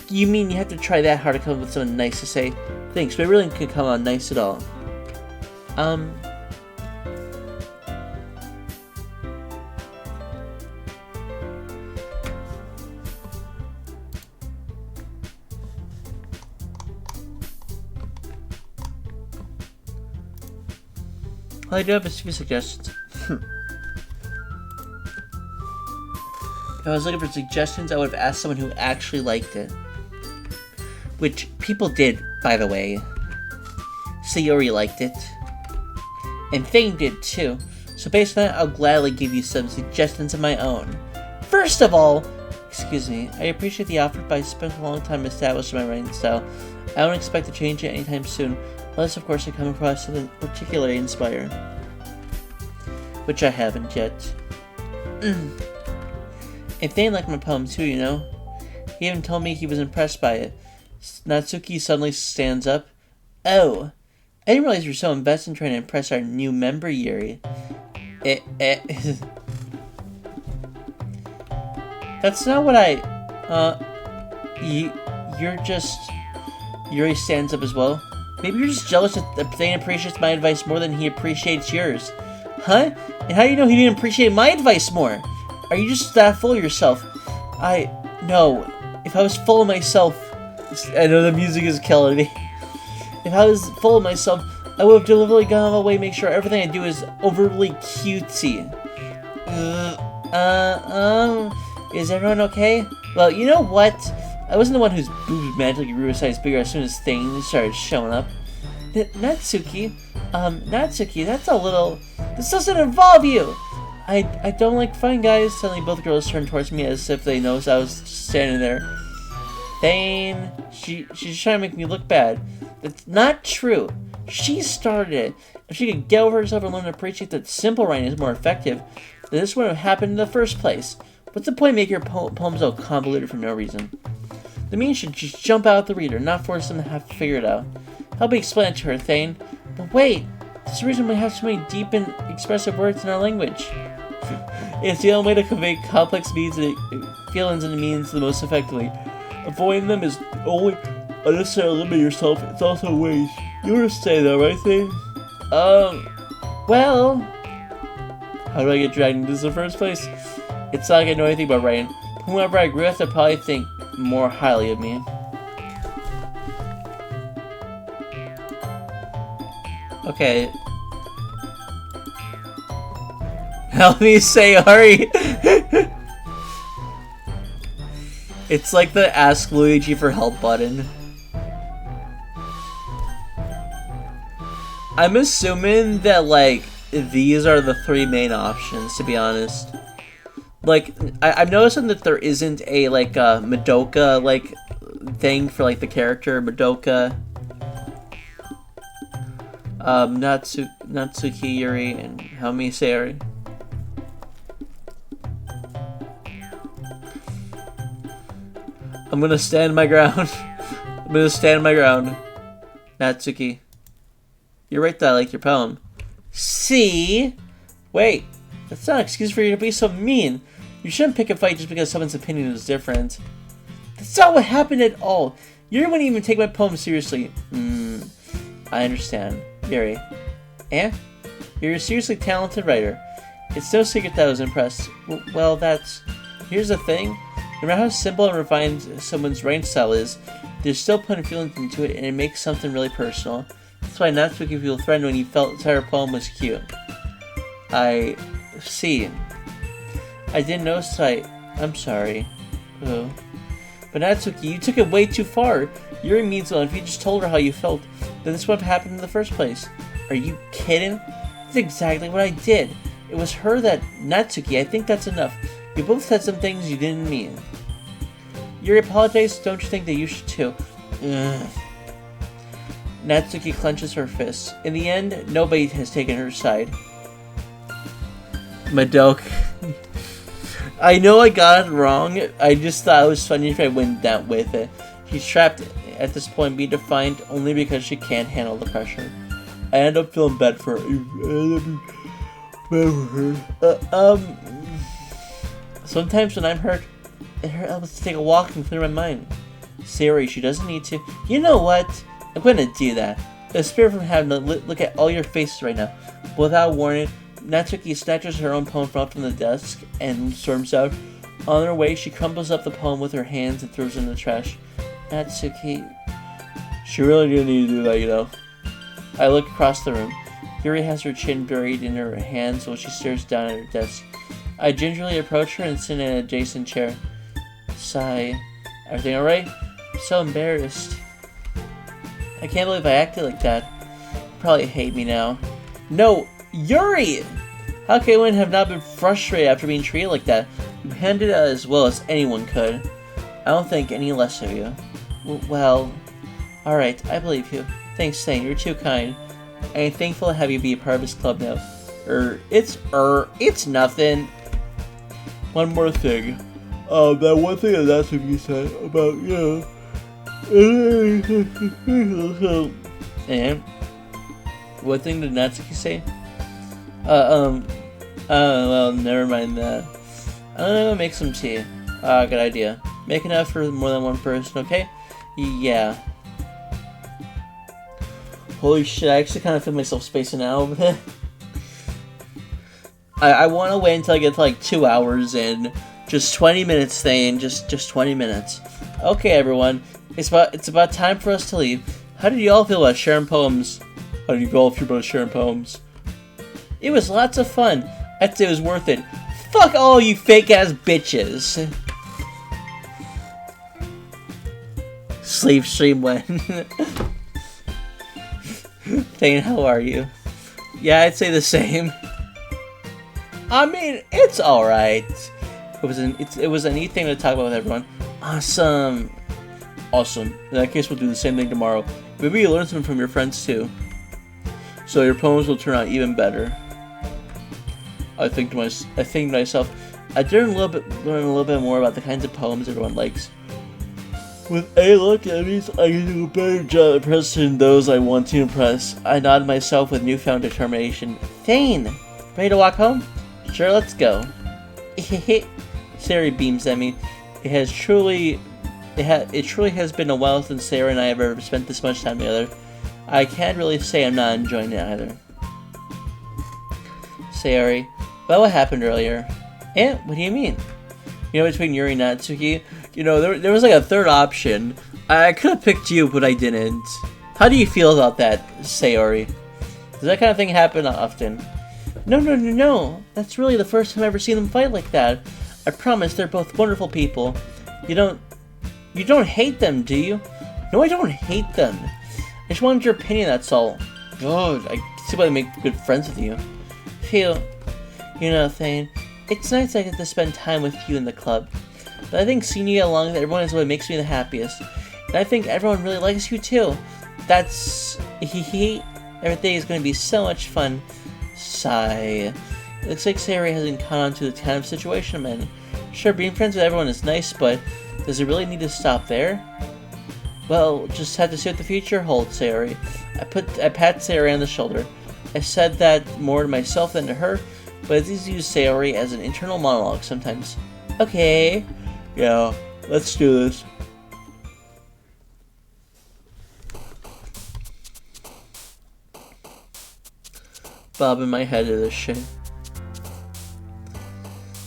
You mean you have to try that hard to come up with something nice to say? Thanks, but it really couldn't come out nice at all. Well, I do have a few suggestions. If I was looking for suggestions, I would have asked someone who actually liked it. Which people did, by the way. Sayori liked it. And Thayne did too. So based on that, I'll gladly give you some suggestions of my own. First of all, excuse me, I appreciate the offer, but I spent a long time establishing my writing style. I don't expect to change it anytime soon, unless of course I come across something particularly inspiring. Which I haven't yet. And Thayne liked my poem too, you know? He even told me he was impressed by it. Natsuki suddenly stands up. Oh, I didn't realize you were so invested in trying to impress our new member, Yuri. That's not what I... You're just... Yuri stands up as well. Maybe you're just jealous that Thayne appreciates my advice more than he appreciates yours. Huh? And how do you know he didn't appreciate my advice more? Are you just that full of yourself? No. If I was full of myself... I know the music is killing me. If I was full of myself, I would have deliberately gone all the way to make sure everything I do is overly cutesy. Is everyone okay? Well, you know what? I wasn't the one whose boobs magically grew a size bigger as soon as things started showing up. Natsuki, that's a little... This doesn't involve you! I don't like fine guys. Suddenly both girls turned towards me as if they noticed I was just standing there. Thayne, she's trying to make me look bad. That's not true. She started it. If she could get over herself and learn to appreciate that simple writing is more effective, then this wouldn't have happened in the first place. What's the point of making your poems so convoluted for no reason? The meaning should just jump out at the reader, not force them to have to figure it out. Help me explain it to her, Thayne. But wait, there's a reason we have so many deep and expressive words in our language. It's the only way to convey complex feelings and meanings the most effectively. Avoiding them is only unnecessarily limit yourself. It's also a waste. You understand that, right, Thayne? Well... How do I get dragged into this in the first place? It's not like I know anything about writing. Whoever I agree with, they'll probably think more highly of me. Okay. Help me, Sayori! It's like the Ask Luigi for Help button. I'm assuming that, like, these are the three main options, to be honest. Like, I'm noticing that there isn't a, like, Madoka, like, thing for, like, the character Madoka. Natsuki, Yuri, and Helmi Sayori. I'm gonna stand my ground. I'm gonna stand my ground. Natsuki. You're right that I like your poem. See? Wait. That's not an excuse for you to be so mean. You shouldn't pick a fight just because someone's opinion is different. That's not what happened at all. Yuri wouldn't even take my poem seriously. I understand. Yuri. Eh? You're a seriously talented writer. It's no secret that I was impressed. Well, that's... Here's the thing. No matter how simple and refined someone's writing style is, there's still putting feelings into it, and it makes something really personal. That's why Natsuki feel threatened when you felt the entire poem was cute. I see. I didn't notice. I'm sorry. Oh. But Natsuki, you took it way too far. Yuri means well, if you just told her how you felt, then this wouldn't have happened in the first place. Are you kidding? That's exactly what I did. It was her that... Natsuki, I think that's enough. You both said some things you didn't mean. Yuri apologized, don't you think that you should too? Ugh. Natsuki clenches her fists. In the end, nobody has taken her side. Madoka. I know I got it wrong. I just thought it was funny if I went down with it. She's trapped at this point, being defined only because she can't handle the pressure. I end up feeling bad for her. Sometimes when I'm hurt, it helps to take a walk and clear my mind. Sayori, she doesn't need to. You know what? I'm going to do that. The spirit from heaven to look at all your faces right now. But without warning, Natsuki snatches her own poem from the desk and storms out. On her way, she crumbles up the poem with her hands and throws it in the trash. Natsuki... She really didn't need to do that, you know. I look across the room. Yuri has her chin buried in her hands while she stares down at her desk. I gingerly approach her and sit in an adjacent chair. Sigh. Everything alright? I'm so embarrassed. I can't believe I acted like that. You probably hate me now. No! Yuri! How can anyone have not been frustrated after being treated like that? You handled it as well as anyone could. I don't think any less of you. Well... Alright, I believe you. Thanks, Thayne. You're too kind. I am thankful to have you be a part of this club now. It's nothing. One more thing. That one thing that Natsuki said about, you know... And? What thing did Natsuki say? Well, never mind that. I'm gonna make some tea. Good idea. Make enough for more than one person, okay? Yeah. Holy shit, I actually kind of feel myself spacing out over there. I want to wait until I get to like 2 hours and just 20 minutes, Thayne. Just 20 minutes. Okay, everyone. It's about time for us to leave. How did you all feel about sharing poems? How did you all feel about sharing poems? It was lots of fun. I'd say it was worth it. Fuck all you fake-ass bitches. Slave stream when. Thayne, how are you? Yeah, I'd say the same. I mean, it's alright. It was a neat thing to talk about with everyone. Awesome. Awesome. In that case, we'll do the same thing tomorrow. Maybe you learn something from your friends too. So your poems will turn out even better. I think to myself, I did learn a little bit more about the kinds of poems everyone likes. With a look at these, I can do a better job impressing those I want to impress. I nod myself with newfound determination. Thayne! Ready to walk home? Sure, let's go. Sari beams at me. It truly has been a while since Sarah and I have ever spent this much time together. I can't really say I'm not enjoying it either. Sayori, well, what happened earlier? What do you mean? You know, between Yuri and Natsuki, you know, there was like a third option. I could have picked you, but I didn't. How do you feel about that, Sayori? Does that kind of thing happen often? No. That's really the first time I've ever seen them fight like that. I promise they're both wonderful people. You don't hate them, do you? No, I don't hate them. I just wanted your opinion, that's all. God, I see why they make good friends with you. Phew. You know, Thayne, it's nice I get to spend time with you in the club. But I think seeing you get along with everyone is what makes me the happiest. And I think everyone really likes you too. That's... Everything is going to be so much fun. Sigh. It looks like Sayori hasn't caught on to the kind of situation I'm in. Sure, being friends with everyone is nice, but does it really need to stop there? Well, just have to see what the future holds, Sayori. I pat Sayori on the shoulder. I said that more to myself than to her, but it's easy to use Sayori as an internal monologue sometimes. Okay. Yeah, let's do this. Bobbing my head at this shit.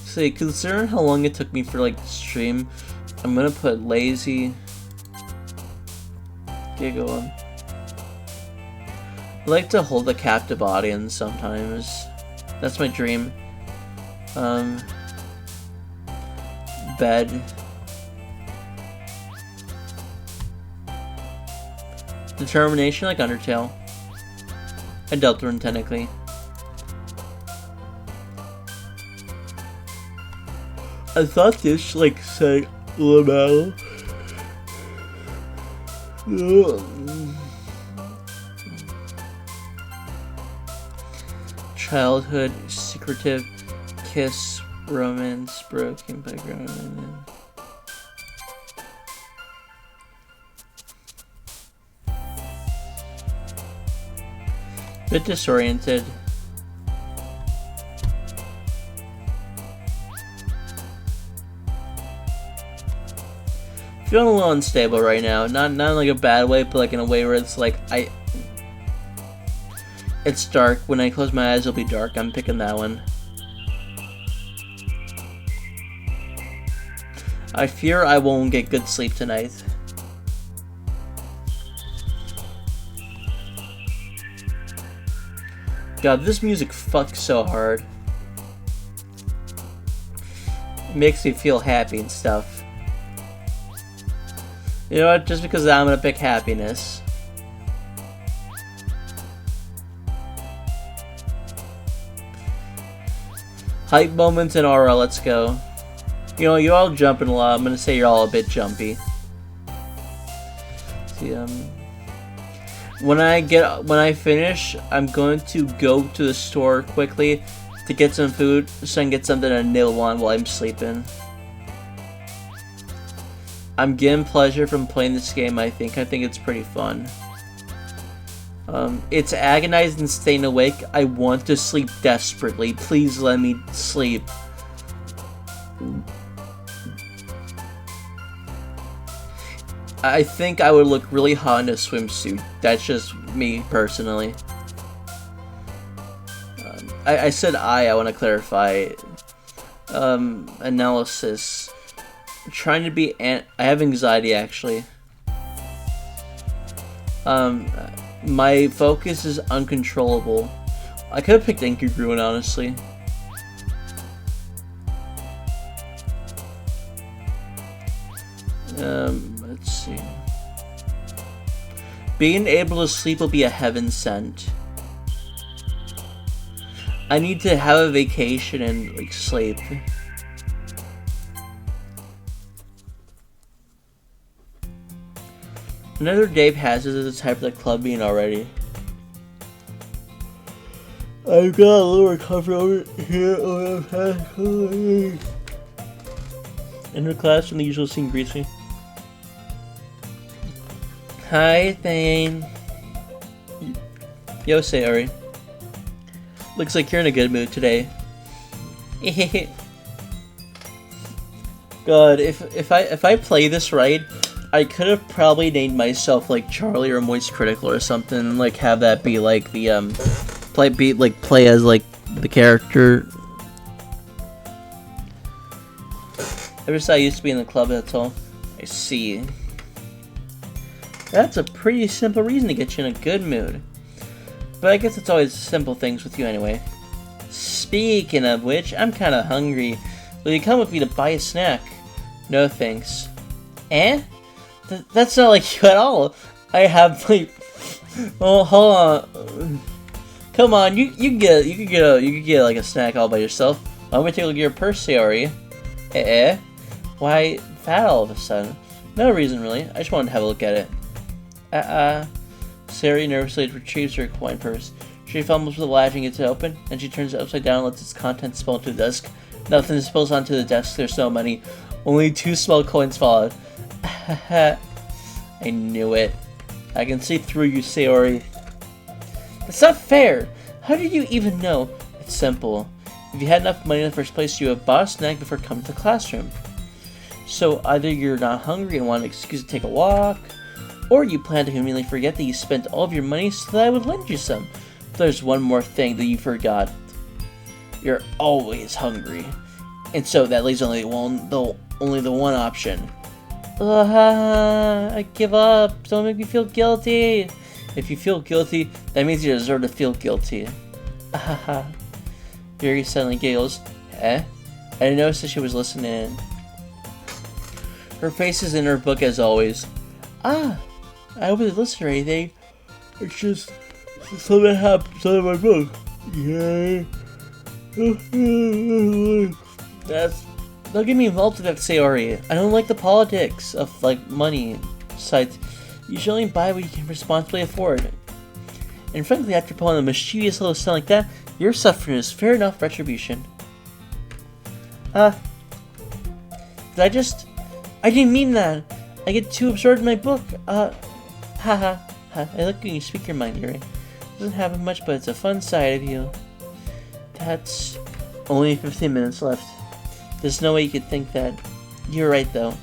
See, considering how long it took me for like the stream, I'm gonna put lazy. Giggle. I like to hold a captive audience sometimes. That's my dream. Bed. Determination like Undertale. And Deltarune technically. I thought this like said Lamel. Childhood, secretive, kiss, romance, broken by ground. Bit disoriented. Feeling a little unstable right now. Not in like a bad way, but like in a way where it's like it's dark. When I close my eyes, it'll be dark. I'm picking that one. I fear I won't get good sleep tonight. God, this music fucks so hard. It makes me feel happy and stuff. You know what? Just because I'm gonna pick happiness. Hype moments in aura, let's go. You know, you're all jumping a lot. I'm gonna say you're all a bit jumpy. See, when I finish, I'm going to go to the store quickly to get some food so I can get something to nibble on while I'm sleeping. I'm getting pleasure from playing this game, I think. I think it's pretty fun. It's agonizing staying awake. I want to sleep desperately. Please let me sleep. I think I would look really hot in a swimsuit. That's just me, personally. I said I want to clarify. Analysis. Trying to be I have anxiety, actually. My focus is uncontrollable. I could have picked Inkagruin, honestly. Let's see. Being able to sleep will be a heaven sent. I need to have a vacation and like sleep. Another day passes as a type of the club being already. I've got a little recovery over here over the past couple of weeks. In her classroom, the usual scene greets me. Hi, Thayne. Yo, Sayori. Looks like you're in a good mood today. God, if I play this right, I could have probably named myself like Charlie or Moist Critical or something, and like have that be like the play as like the character. Ever since I used to be in the club, that's all. I see. That's a pretty simple reason to get you in a good mood. But I guess it's always simple things with you anyway. Speaking of which, I'm kinda hungry. Will you come with me to buy a snack? No thanks. Eh? That's not like you at all. I have like... Oh, hold on. Come on, you can get like a snack all by yourself. I'm gonna take a look at your purse, Sayori. Eh? Why that all of a sudden? No reason really. I just wanted to have a look at it. Sayori nervously retrieves her coin purse. She fumbles with the latch and gets it open, and she turns it upside down and lets its contents spill onto the desk. Nothing spills onto the desk, there's no money. Only 2 small coins fall out. I knew it. I can see through you, Sayori. That's not fair! How did you even know? It's simple. If you had enough money in the first place, you would have bought a snack before coming to the classroom. So either you're not hungry and want an excuse to take a walk, or you plan to conveniently forget that you spent all of your money so that I would lend you some. But there's one more thing that you forgot. You're always hungry. And so that leaves only the one option. I give up. Don't make me feel guilty. If you feel guilty, that means you deserve to feel guilty. Yuri suddenly giggles. Eh? I didn't notice that she was listening in. Her face is in her book as always. I wasn't listening or anything. It's just something happened in my book. Yeah. Don't get me involved with that, Sayori. I don't like the politics of like money sites. You should only buy what you can responsibly afford. And frankly, after pulling a mischievous little stunt like that, your suffering is fair enough retribution. I didn't mean that. I get too absorbed in my book. I like when you speak your mind, Yuri. Doesn't happen much, but it's a fun side of you. That's only 15 minutes left. There's no way you could think that. You're right, though.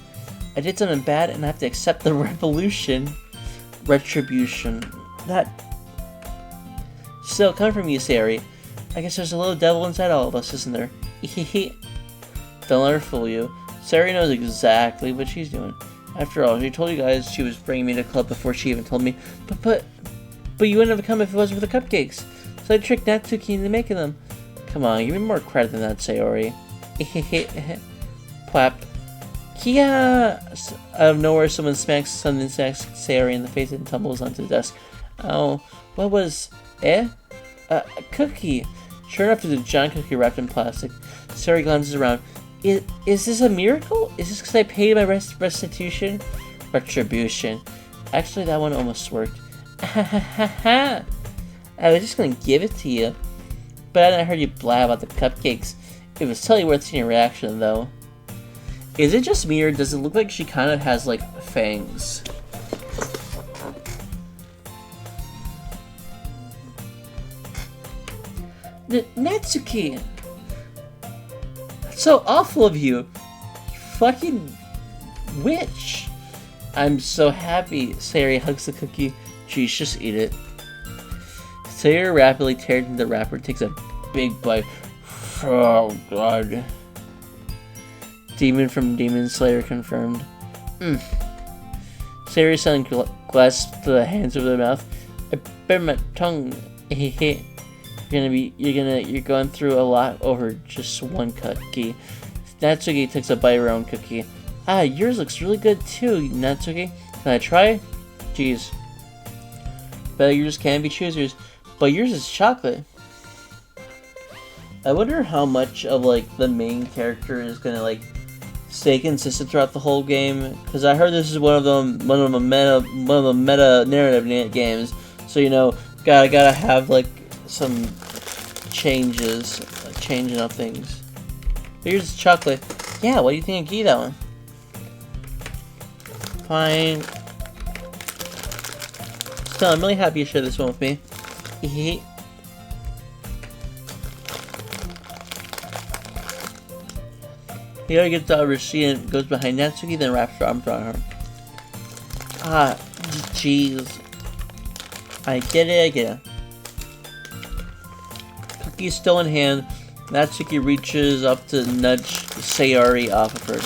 I did something bad, and I have to accept the retribution. That... Still, coming from you, Sayori, I guess there's a little devil inside all of us, isn't there? Don't let her fool you. Sayori knows exactly what she's doing. After all, she told you guys she was bringing me to the club before she even told me. But you wouldn't have come if it wasn't for the cupcakes. So I tricked Natsuki into making them. Come on, give me more credit than that, Sayori. Plap. Kia! Out of nowhere, someone smacks Sayori in the face and tumbles onto the desk. Oh, what was... A cookie. Sure enough, there's a giant cookie wrapped in plastic. Sayori glances around. Is this a miracle? Is this because I paid my restitution? Retribution. Actually, that one almost worked. I was just gonna give it to you. But then I heard you blab about the cupcakes. It was totally worth seeing your reaction, though. Is it just me, or does it look like she kind of has, like, fangs? Natsuki! That's so awful of you! You fucking witch! I'm so happy. Sayori hugs the cookie. Geez, just eat it. Sayori rapidly tears into the wrapper and takes a big bite. Oh god. Demon from Demon Slayer confirmed. Sayori suddenly grasps the hands over their mouth. I bit my tongue. You're going through a lot over just one cookie. Natsuki takes a bite of her own cookie. Ah, yours looks really good too, Natsuki. Can I try? Jeez. Beggars can be choosers, but yours is chocolate. I wonder how much of like the main character is gonna like stay consistent throughout the whole game. Because I heard this is one of the meta narrative games. So you know, gotta have like some changes, changing up things. Here's chocolate. Yeah, what do you think I gave that one? Fine. Still, I'm really happy you shared this one with me. Here gets out of her seat and goes behind Natsuki, then wraps her arms around her. Ah, jeez. I get it. Cookie still in hand, Natsuki reaches up to nudge Sayori off of her.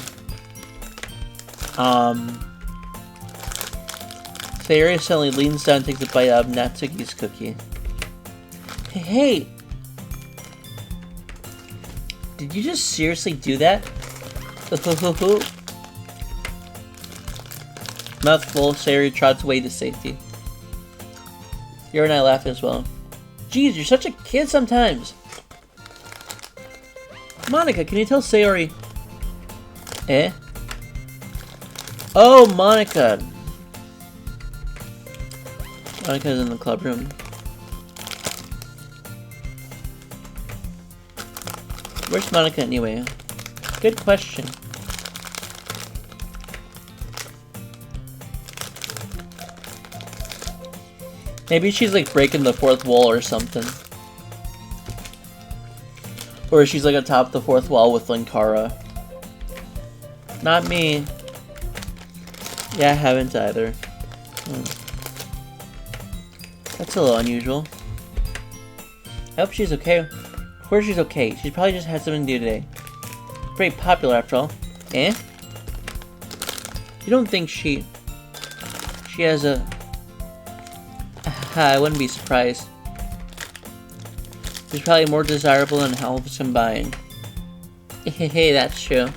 Sayori suddenly leans down and takes a bite out of Natsuki's cookie. Hey! Did you just seriously do that? Mouth full, Sayori trots away to safety. Yuri and I laugh as well. Jeez, you're such a kid sometimes! Monika, can you tell Sayori... Eh? Oh, Monika! Monika's in the club room. Where's Monika anyway? Good question. Maybe she's like breaking the fourth wall or something. Or she's like atop the fourth wall with Linkara. Not me. Yeah, I haven't either. That's a little unusual. I hope she's okay. Of course she's okay. She's probably just had something to do today. Very popular after all. Eh? You don't think she has a... I wouldn't be surprised. She's probably more desirable than all of us combined. Hey, that's true.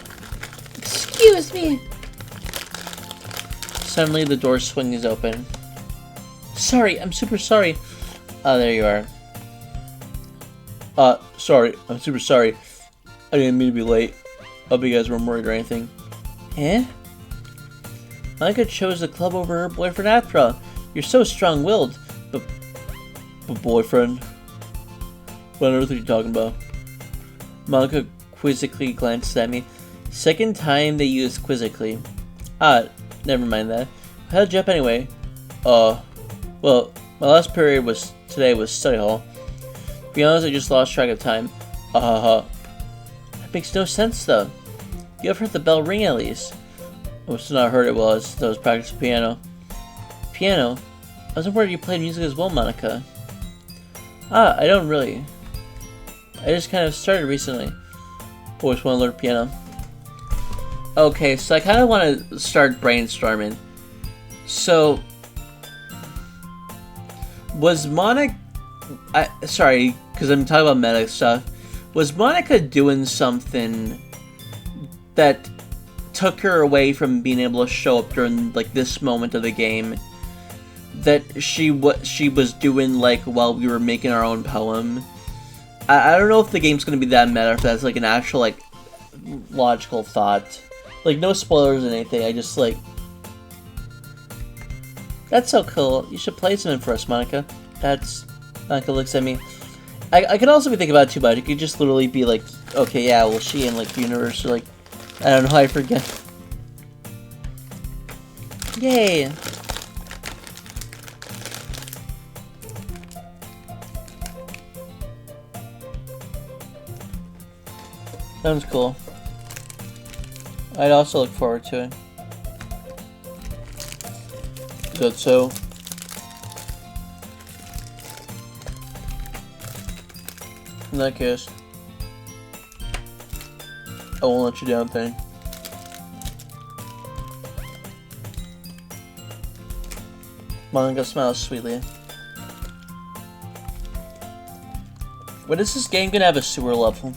Excuse me! Suddenly the door swings open. Sorry, I'm super sorry. Oh, there you are. Sorry, I'm super sorry. I didn't mean to be late. Hope you guys weren't worried or anything. Eh? Monika chose the club over her boyfriend after all. You're so strong-willed. But boyfriend? What on earth are you talking about? Monika quizzically glanced at me. Second time they used quizzically. Ah, never mind that. How'd you up anyway? Well, my last period was today was study hall. To be honest, I just lost track of time. That makes no sense though. You have heard the bell ring at least. I must have not heard it while I was practicing piano. Piano? I was wondering you played music as well, Monica. I don't really. I just kind of started recently. Always want to learn piano. Okay, so I kind of want to start brainstorming. So, was Monica... sorry, because I'm talking about meta stuff. Was Monica doing something that took her away from being able to show up during, like, this moment of the game that she was doing, like, while we were making our own poem? I don't know if the game's going to be that meta, if that's, like, an actual, like, logical thought. Like, no spoilers or anything, I just, like... That's so cool. You should play something for us, Monica. Monica looks at me. I could also be thinking about it too much. It could just literally be like, okay, yeah, well, she in, like, the universe, or, like... I don't know, I forget. Yay! Sounds cool. I'd also look forward to it. Good, so... In that case... I won't let you down, Thayne. Monica smiles sweetly. When is this game gonna have a sewer level?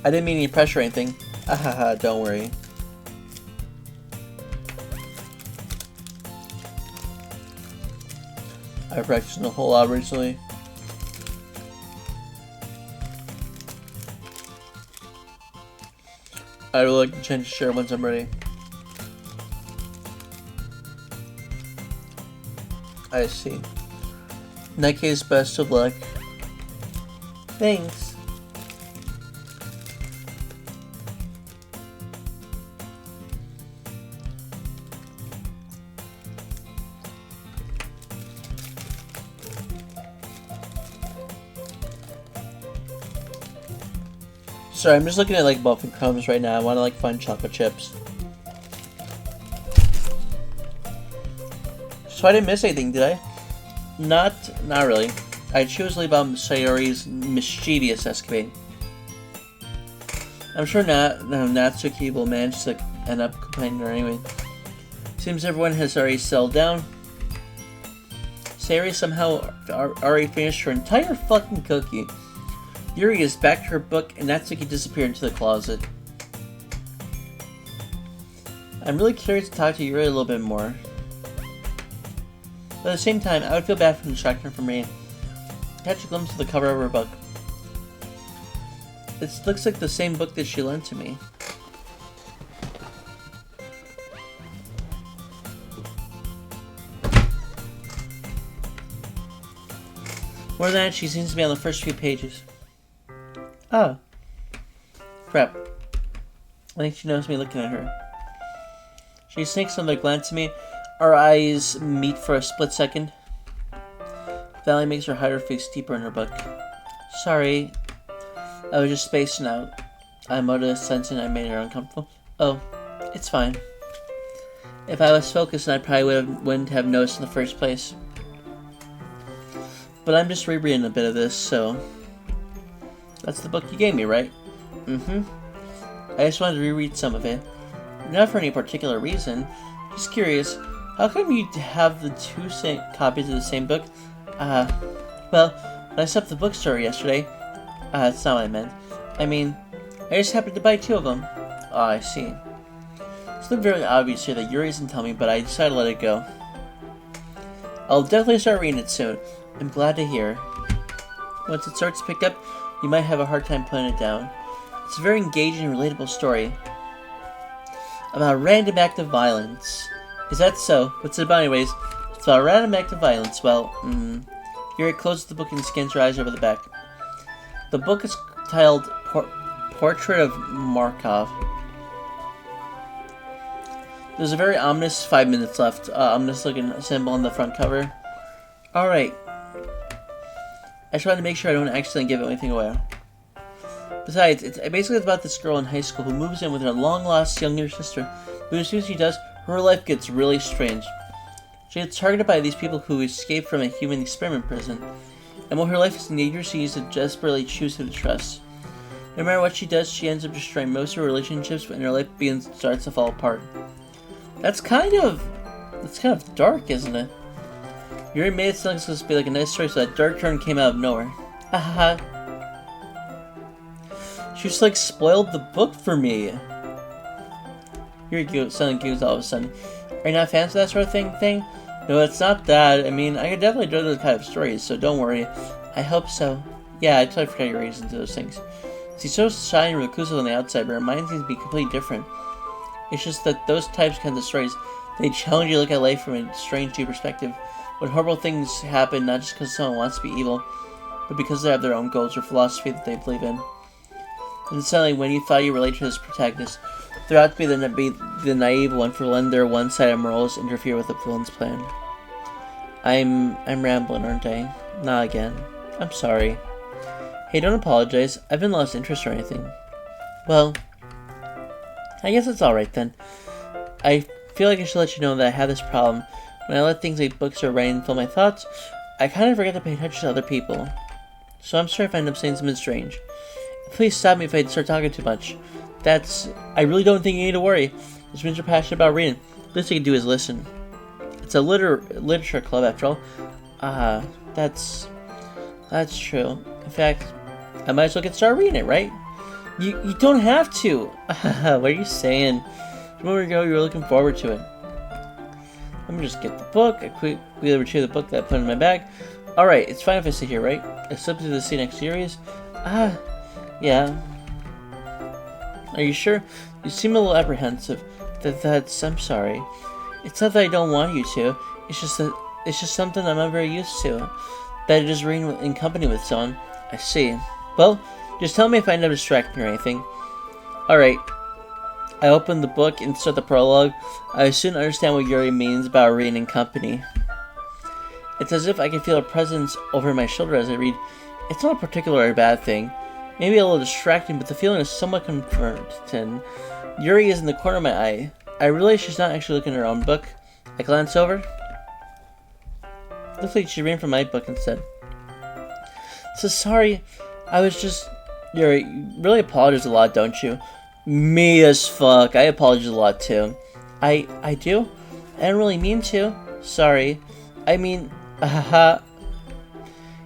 I didn't mean any pressure or anything. Ahaha, don't worry. I've practiced a whole lot recently. I would like to change the share once I'm ready. I see. In that case, best of luck. Thanks. Sorry, I'm just looking at like muffin crumbs right now. I want to like find chocolate chips. So I didn't miss anything, did I? Not really. I choose to leave out Sayori's mischievous escapade. I'm sure Natsuki will manage to end up complaining her anyway. Seems everyone has already settled down. Sayori somehow already finished her entire fucking cookie. Yuri is back to her book, and Natsuki disappeared into the closet. I'm really curious to talk to Yuri a little bit more. But at the same time, I would feel bad for distracting her from reading. Catch a glimpse of the cover of her book. It looks like the same book that she lent to me. More than that, she seems to be on the first few pages. Oh. Crap. I think she knows me looking at her. She sneaks another glance at me. Our eyes meet for a split second. Valley makes her hide her face deeper in her book. Sorry. I was just spacing out. I muttered, sensing I made her uncomfortable. Oh, it's fine. If I was focused, I probably wouldn't have noticed in the first place. But I'm just rereading a bit of this, so... That's the book you gave me, right? Mm-hmm. I just wanted to reread some of it. Not for any particular reason. Just curious, how come you have the two copies of the same book? Well, when I stopped at the bookstore yesterday... that's not what I meant. I mean, I just happened to buy two of them. Oh, I see. It's not very obvious here that Yuri doesn't tell me, but I decided to let it go. I'll definitely start reading it soon. I'm glad to hear. Once it starts to pick up, you might have a hard time putting it down. It's a very engaging and relatable story about a random act of violence. Is that so? What's it about anyways? It's about a random act of violence. Well, Yuri closes the book and scans her eyes over the back. The book is titled Portrait of Markov. There's a very ominous 5 minutes left. Ominous looking symbol on the front cover. Alright. I just wanted to make sure I don't accidentally give anything away. Besides, it's basically about this girl in high school who moves in with her long-lost younger sister. But as soon as she does, her life gets really strange. She gets targeted by these people who escaped from a human experiment prison. And while her life is in danger, she needs to desperately choose who to trust. No matter what she does, she ends up destroying most of her relationships and her life starts to fall apart. That's kind of dark, isn't it? You already made it sound like it's supposed to be like a nice story, so that dark turn came out of nowhere. Haha. She just like spoiled the book for me. Here you go, Son giggles all of a sudden. Are you not fans of that sort of thing? No, it's not that. I mean, I could definitely enjoy those kind of stories, so don't worry. I hope so. Yeah, I totally forgot your reasons to those things. She's so shiny and reclusive on the outside, but her mind seems to be completely different. It's just that those kinds of stories, they challenge you to look at life from a strange new perspective. When horrible things happen, not just because someone wants to be evil, but because they have their own goals or philosophy that they believe in. And suddenly, when you thought you related to this protagonist, there ought to be the naive one for letting their one-sided morals interfere with the villain's plan. I'm rambling, aren't I? Not again. I'm sorry. Hey, don't apologize. I haven't lost interest or anything. Well, I guess it's alright then. I feel like I should let you know that I have this problem. When I let things like books or writing fill my thoughts, I kind of forget to pay attention to other people. So I'm sorry if I end up saying something strange. Please stop me if I start talking too much. I really don't think you need to worry. This means you're passionate about reading. The least you can do is listen. It's a literature club after all. That's true. In fact, I might as well get started reading it, right? You don't have to. What are you saying? A moment ago, you were looking forward to it. Let me just get the book. I quickly retrieve the book that I put in my bag. Alright, it's fine if I sit here, right? I slipped into the seat next to Yuri's. Yeah. Are you sure? You seem a little apprehensive. I'm sorry. It's not that I don't want you to. It's just something I'm not very used to. That I just reading in company with someone. I see. Well, just tell me if I end up distracting or anything. Alright. I open the book and start the prologue. I soon understand what Yuri means about reading in company. It's as if I can feel a presence over my shoulder as I read. It's not a particularly bad thing. Maybe a little distracting, but the feeling is somewhat comforting. Yuri is in the corner of my eye. I realize she's not actually looking at her own book. I glance over. Looks like she's reading from my book instead. So sorry, I was just... Yuri, you really apologize a lot, don't you? Me as fuck. I apologize a lot too. I do? I didn't really mean to. Sorry. I mean, Here,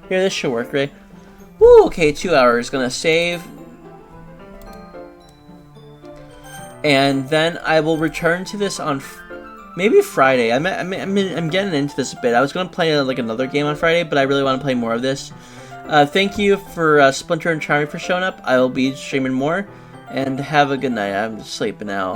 this should work, right? Woo, okay, 2 hours. Gonna save. And then I will return to this on maybe Friday. I'm getting into this a bit. I was gonna play like another game on Friday, but I really want to play more of this. Thank you for Splinter and Charlie for showing up. I will be streaming more. And have a good night. I'm sleeping now.